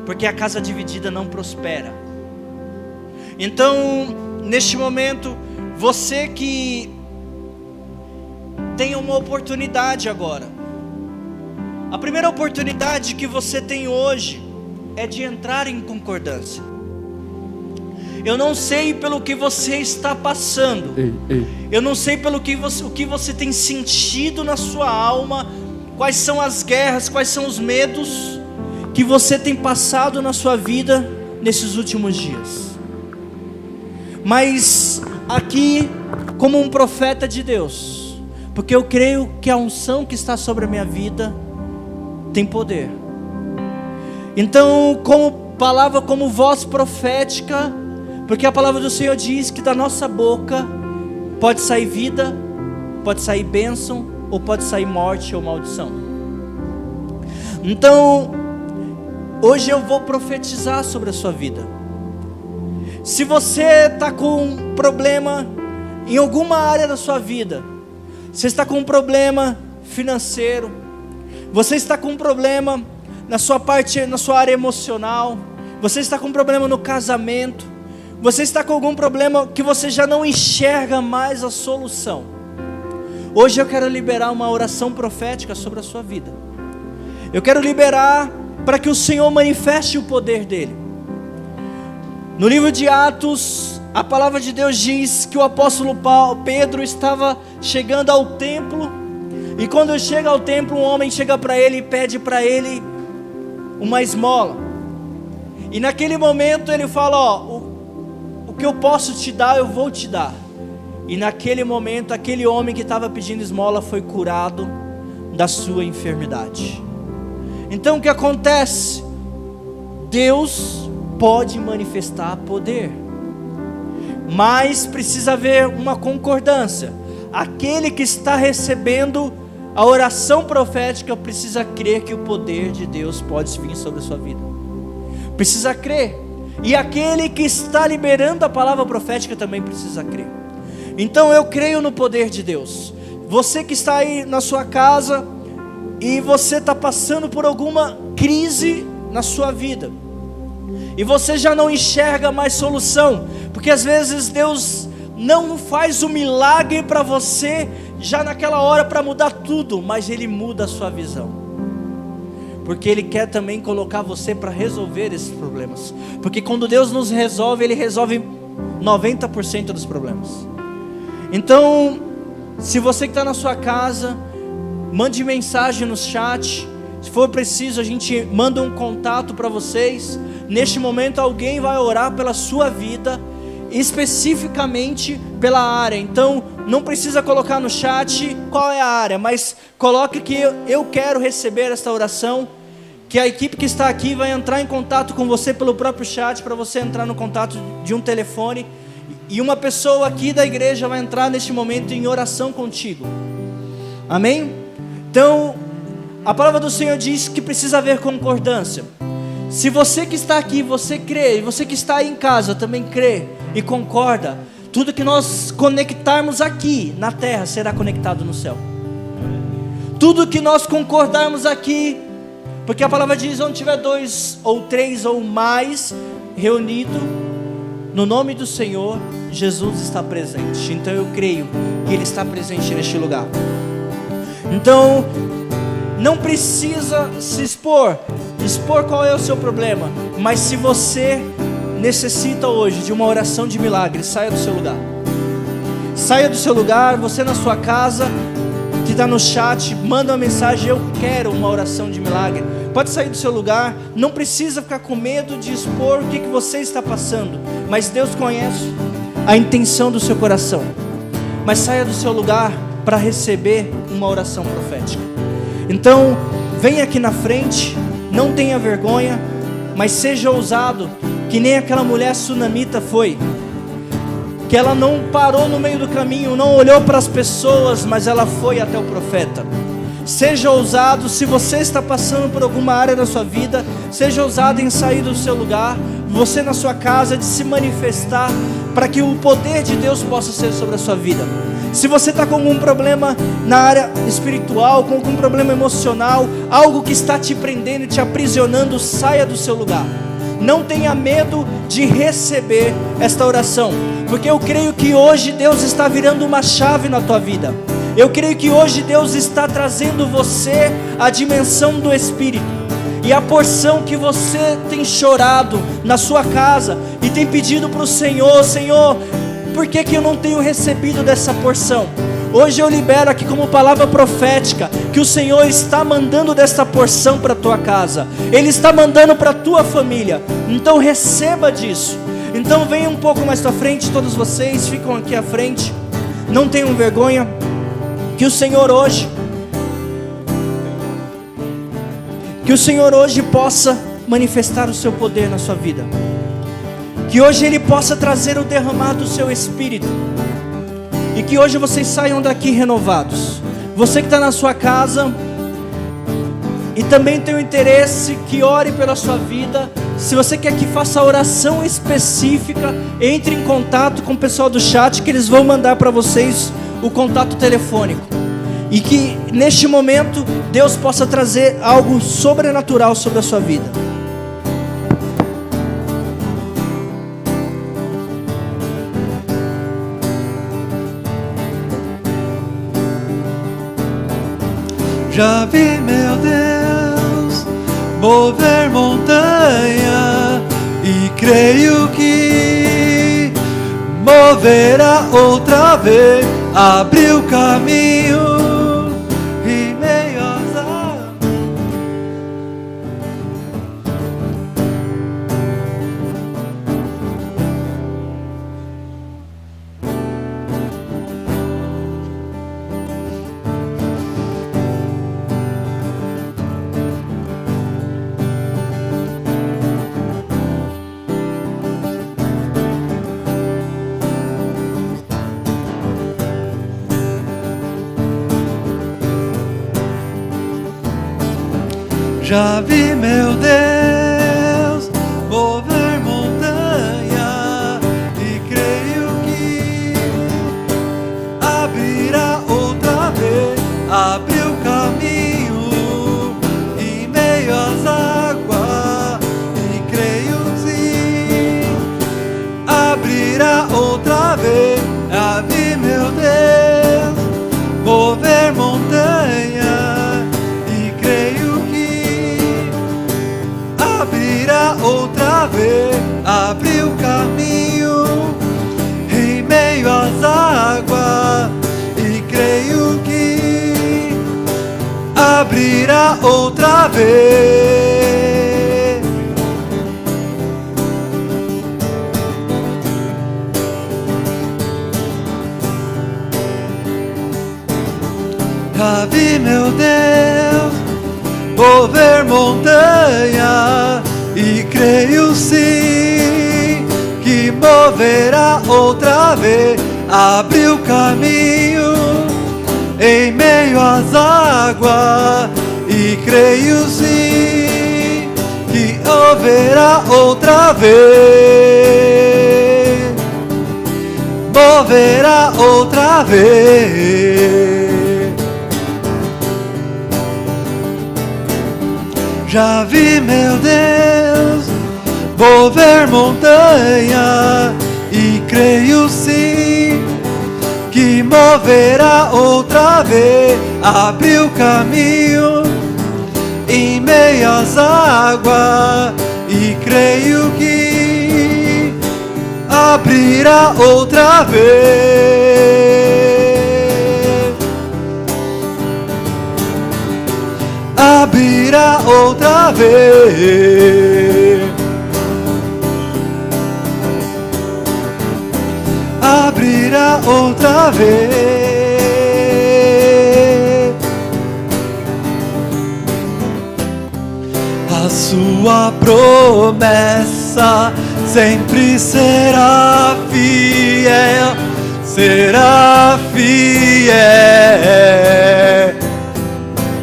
Porque a casa dividida não prospera. Então, neste momento, você que tem uma oportunidade agora. A primeira oportunidade que você tem hoje é de entrar em concordância. Eu não sei pelo que você está passando. Eu não sei pelo que o que você tem sentido na sua alma. Quais são as guerras, quais são os medos que você tem passado na sua vida nesses últimos dias. Mas aqui, como um profeta de Deus, porque eu creio que a unção que está sobre a minha vida tem poder. Então, como palavra, como voz profética, porque a palavra do Senhor diz que da nossa boca pode sair vida, pode sair bênção, ou pode sair morte ou maldição. Então, hoje eu vou profetizar sobre a sua vida. Se você está com um problema em alguma área da sua vida, você está com um problema financeiro, você está com um problema na sua área emocional, você está com um problema no casamento, você está com algum problema que você já não enxerga mais a solução. Hoje eu quero liberar uma oração profética sobre a sua vida. Eu quero liberar para que o Senhor manifeste o poder dele. No livro de Atos, a palavra de Deus diz que o apóstolo Pedro estava chegando ao templo, e quando chega ao templo, um homem chega para ele e pede para ele uma esmola. E naquele momento ele fala: o que eu posso te dar, eu vou te dar. E naquele momento, aquele homem que estava pedindo esmola foi curado da sua enfermidade. Então o que acontece? Deus pode manifestar poder, mas precisa haver uma concordância. Aquele que está recebendo a oração profética precisa crer que o poder de Deus pode vir sobre a sua vida. Precisa crer. E aquele que está liberando a palavra profética também precisa crer. Então eu creio no poder de Deus. Você que está aí na sua casa e você está passando por alguma crise na sua vida, e você já não enxerga mais solução, porque às vezes Deus não faz o milagre para você já naquela hora para mudar tudo, mas Ele muda a sua visão, porque Ele quer também colocar você para resolver esses problemas, porque quando Deus nos resolve, Ele resolve 90% dos problemas. Então, se você que está na sua casa, mande mensagem no chat. Se for preciso, a gente manda um contato para vocês. Neste momento alguém vai orar pela sua vida, especificamente pela área. Então não precisa colocar no chat qual é a área, mas coloque que eu quero receber esta oração, que a equipe que está aqui vai entrar em contato com você pelo próprio chat, para você entrar no contato de um telefone, e uma pessoa aqui da igreja vai entrar neste momento em oração contigo. Amém? Então a palavra do Senhor diz que precisa haver concordância. Se você que está aqui, você crê, e você que está aí em casa também crê e concorda, tudo que nós conectarmos aqui na terra será conectado no céu. Tudo que nós concordarmos aqui, porque a palavra diz: onde tiver 2 ou 3 ou mais reunido no nome do Senhor, Jesus está presente. Então eu creio que Ele está presente neste lugar. Então não precisa se expor qual é o seu problema, mas se você necessita hoje de uma oração de milagre, saia do seu lugar. Saia do seu lugar, você na sua casa, que está no chat, manda uma mensagem: eu quero uma oração de milagre. Pode sair do seu lugar, não precisa ficar com medo de expor o que você está passando, mas Deus conhece a intenção do seu coração. Mas saia do seu lugar para receber uma oração profética. Então, venha aqui na frente, não tenha vergonha, mas seja ousado, que nem aquela mulher sunamita foi, que ela não parou no meio do caminho, não olhou para as pessoas, mas ela foi até o profeta. Seja ousado, se você está passando por alguma área da sua vida, seja ousado em sair do seu lugar, você na sua casa, de se manifestar, para que o poder de Deus possa ser sobre a sua vida. Se você está com algum problema na área espiritual, com algum problema emocional, algo que está te prendendo e te aprisionando, saia do seu lugar. Não tenha medo de receber esta oração, porque eu creio que hoje Deus está virando uma chave na tua vida. Eu creio que hoje Deus está trazendo você à dimensão do Espírito. E a porção que você tem chorado na sua casa e tem pedido para o Senhor: Senhor, por que eu não tenho recebido dessa porção? Hoje eu libero aqui como palavra profética que o Senhor está mandando dessa porção para a tua casa. Ele está mandando para a tua família. Então receba disso. Então venha um pouco mais para frente, todos vocês ficam aqui à frente. Não tenham vergonha. Que o Senhor hoje possa manifestar o seu poder na sua vida. Que hoje Ele possa trazer o derramado do seu Espírito. E que hoje vocês saiam daqui renovados. Você que está na sua casa e também tem o interesse, que ore pela sua vida. Se você quer que faça oração específica, entre em contato com o pessoal do chat, que eles vão mandar para vocês o contato telefônico. E que neste momento Deus possa trazer algo sobrenatural sobre a sua vida. Já vi, meu Deus, mover montanha, e creio que moverá outra vez, abriu caminho em meio às águas. Já vi, meu Deus, mover montanha, e creio que abrirá outra vez, abriu caminho em meio às águas, e creio sim, abrirá outra vez. Já vi, meu Deus, mover montanha, e creio abrirá outra vez, abriu caminho em meio às águas, e creio que abrirá outra vez. Já vi, meu Deus, mover montanha, e creio sim que moverá outra vez, abriu caminho em meio às águas, e creio sim que moverá outra vez, moverá outra vez. Já vi, meu Deus, mover montanha, e creio sim que moverá outra vez, abriu caminho em meio às águas, e creio que abrirá outra vez. Abrirá outra vez, abrirá outra vez. A sua promessa sempre será fiel, será fiel.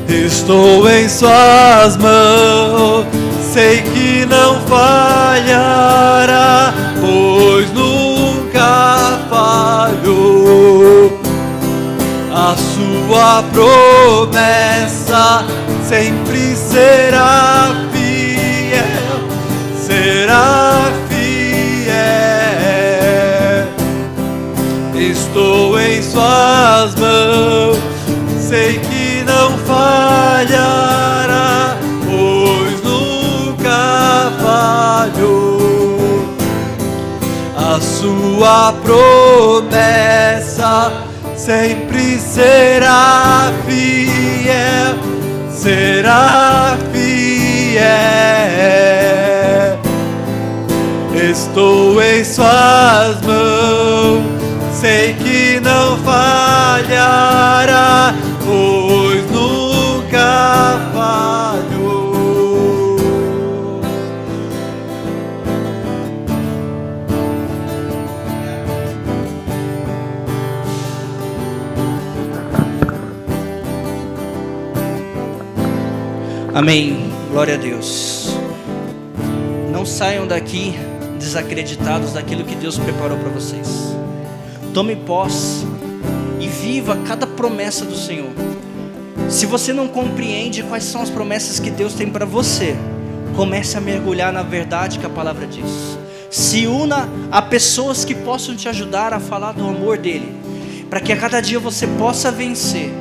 Estou em suas mãos, sei que não falhará, pois nunca falhou. A sua promessa sempre será fiel, será fiel. Estou em suas mãos, sei que não falhará, pois nunca falhou. A sua promessa sempre será fiel, será fiel. Estou em suas mãos, sei que não falhará, pois nunca falhou. Amém. Glória a Deus. Não saiam daqui desacreditados daquilo que Deus preparou para vocês. Tome posse e viva cada promessa do Senhor. Se você não compreende quais são as promessas que Deus tem para você, comece a mergulhar na verdade que a palavra diz. Se una a pessoas que possam te ajudar a falar do amor dele, para que a cada dia você possa vencer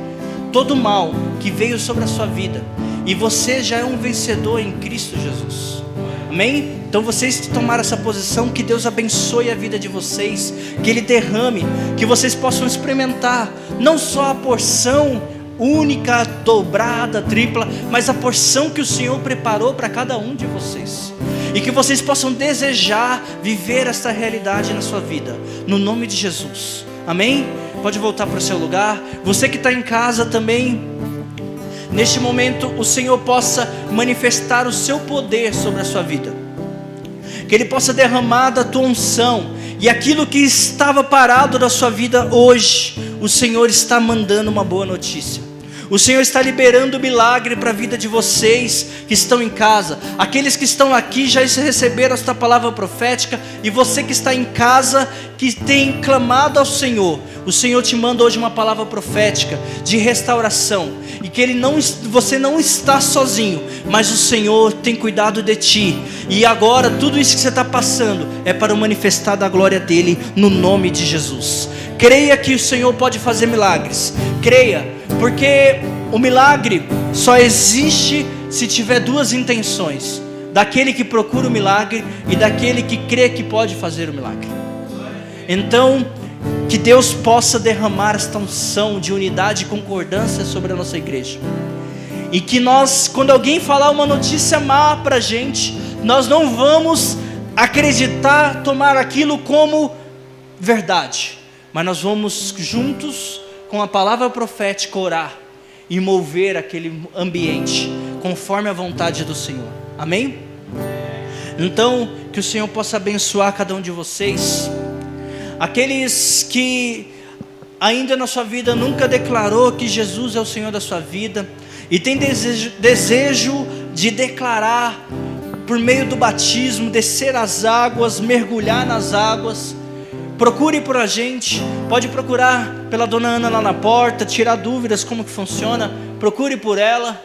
todo o mal que veio sobre a sua vida. E você já é um vencedor em Cristo Jesus. Amém? Então vocês que tomaram essa posição, que Deus abençoe a vida de vocês, que Ele derrame, que vocês possam experimentar não só a porção única, dobrada, tripla, mas a porção que o Senhor preparou para cada um de vocês. E que vocês possam desejar viver essa realidade na sua vida, no nome de Jesus. Amém? Pode voltar para o seu lugar. Você que está em casa também, neste momento o Senhor possa manifestar o seu poder sobre a sua vida, que Ele possa derramar da tua unção, e aquilo que estava parado da sua vida hoje, o Senhor está mandando uma boa notícia. O Senhor está liberando milagre para a vida de vocês que estão em casa. Aqueles que estão aqui já receberam esta palavra profética. E você que está em casa, que tem clamado ao Senhor, o Senhor te manda hoje uma palavra profética de restauração. E que você não está sozinho, mas o Senhor tem cuidado de ti. E agora tudo isso que você está passando é para o manifestar da glória dEle, no nome de Jesus. Creia que o Senhor pode fazer milagres. Creia, porque o milagre só existe se tiver duas intenções: daquele que procura o milagre e daquele que crê que pode fazer o milagre. Então, que Deus possa derramar esta unção de unidade e concordância sobre a nossa igreja. E que nós, quando alguém falar uma notícia má para a gente, nós não vamos acreditar, tomar aquilo como verdade, mas nós vamos juntos com a palavra profética orar e mover aquele ambiente conforme a vontade do Senhor. Amém? Então, que o Senhor possa abençoar cada um de vocês. Aqueles que ainda na sua vida nunca declarou que Jesus é o Senhor da sua vida e tem desejo de declarar por meio do batismo, descer as águas, mergulhar nas águas, procure por a gente. Pode procurar pela dona Ana lá na porta, tirar dúvidas como que funciona. Procure por ela.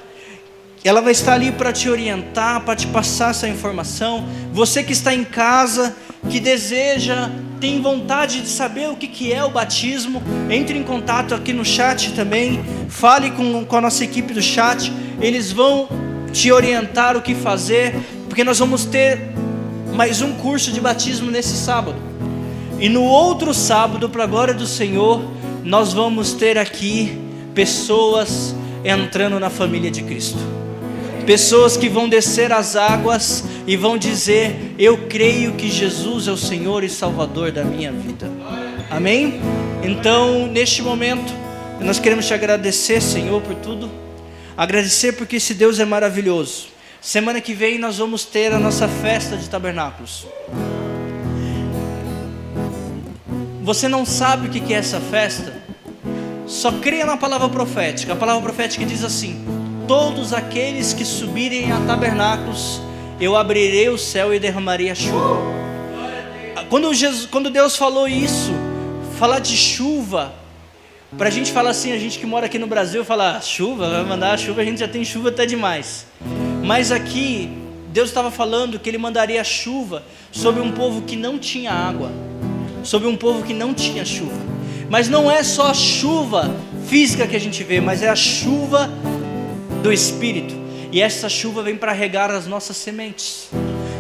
Ela vai estar ali para te orientar, para te passar essa informação. Você que está em casa, que deseja, tem vontade de saber o que é o batismo, entre em contato aqui no chat também. Fale com a nossa equipe do chat. Eles vão te orientar o que fazer, porque nós vamos ter mais um curso de batismo nesse sábado. E no outro sábado, para a glória do Senhor, nós vamos ter aqui pessoas entrando na família de Cristo. Pessoas que vão descer as águas e vão dizer: eu creio que Jesus é o Senhor e Salvador da minha vida. Amém? Então, neste momento, nós queremos te agradecer, Senhor, por tudo. Agradecer porque esse Deus é maravilhoso. Semana que vem nós vamos ter a nossa festa de tabernáculos. Você não sabe o que é essa festa? Só creia na palavra profética. A palavra profética diz assim: todos aqueles que subirem a tabernáculos, eu abrirei o céu e derramarei a chuva. Quando Deus falou isso, falar de chuva, para a gente falar assim, a gente que mora aqui no Brasil, falar chuva, vai mandar a chuva, a gente já tem chuva até demais. Mas aqui, Deus estava falando que Ele mandaria a chuva sobre um povo que não tinha água, sobre um povo que não tinha chuva. Mas não é só a chuva física que a gente vê, mas é a chuva do Espírito. E essa chuva vem para regar as nossas sementes.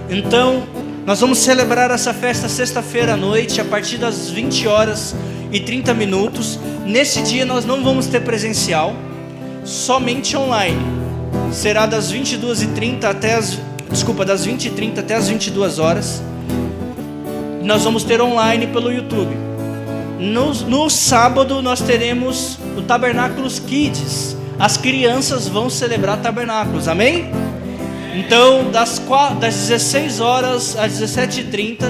Então, nós vamos celebrar essa festa sexta-feira à noite, a partir das 20h30. Nesse dia nós não vamos ter presencial, somente online. Será das 22h30 das 20h30 até as 22h. Nós vamos ter online pelo YouTube. No sábado nós teremos o Tabernáculos Kids. As crianças vão celebrar tabernáculos, amém? Então, das 16h às 17h30,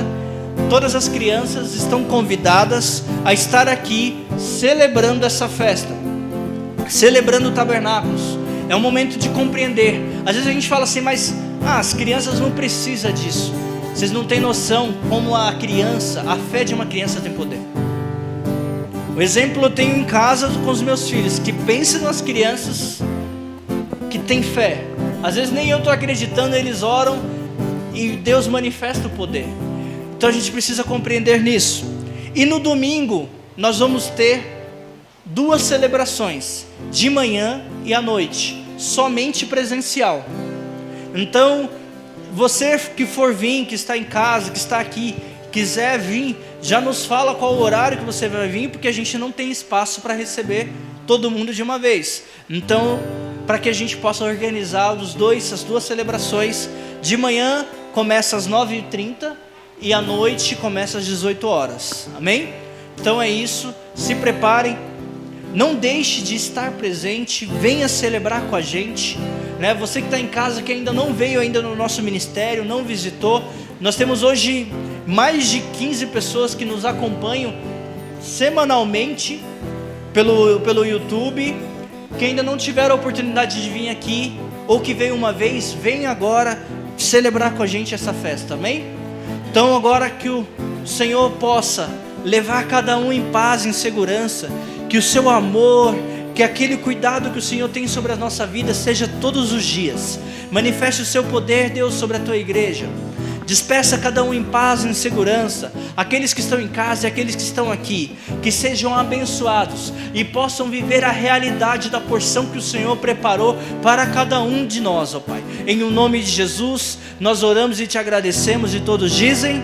todas as crianças estão convidadas a estar aqui celebrando essa festa, celebrando tabernáculos. É um momento de compreender. Às vezes a gente fala assim, mas as crianças não precisam disso. Vocês não têm noção como a fé de uma criança tem poder. O exemplo eu tenho em casa com os meus filhos, que pensam nas crianças que têm fé. Às vezes nem eu estou acreditando, eles oram e Deus manifesta o poder. Então a gente precisa compreender nisso. E no domingo nós vamos ter 2 celebrações, de manhã e à noite, somente presencial. Então, você que for vir, que está em casa, que está aqui, quiser vir, já nos fala qual o horário que você vai vir, porque a gente não tem espaço para receber todo mundo de uma vez. Então, para que a gente possa organizar as 2 celebrações, de manhã começa às 9h30 e à noite começa às 18 horas. Amém? Então é isso, se preparem, não deixe de estar presente, venha celebrar com a gente, né? Você que está em casa, que ainda não veio ainda no nosso ministério, não visitou, nós temos hoje mais de 15 pessoas que nos acompanham semanalmente pelo YouTube, que ainda não tiveram a oportunidade de vir aqui, ou que veio uma vez, vem agora celebrar com a gente essa festa, amém? Então agora que o Senhor possa levar cada um em paz, em segurança, que o seu amor, que aquele cuidado que o Senhor tem sobre a nossa vida seja todos os dias. Manifeste o seu poder, Deus, sobre a tua igreja. Despeça cada um em paz, em segurança. Aqueles que estão em casa e aqueles que estão aqui, que sejam abençoados e possam viver a realidade da porção que o Senhor preparou para cada um de nós, ó Pai. Em o nome de Jesus, nós oramos e te agradecemos, e todos dizem...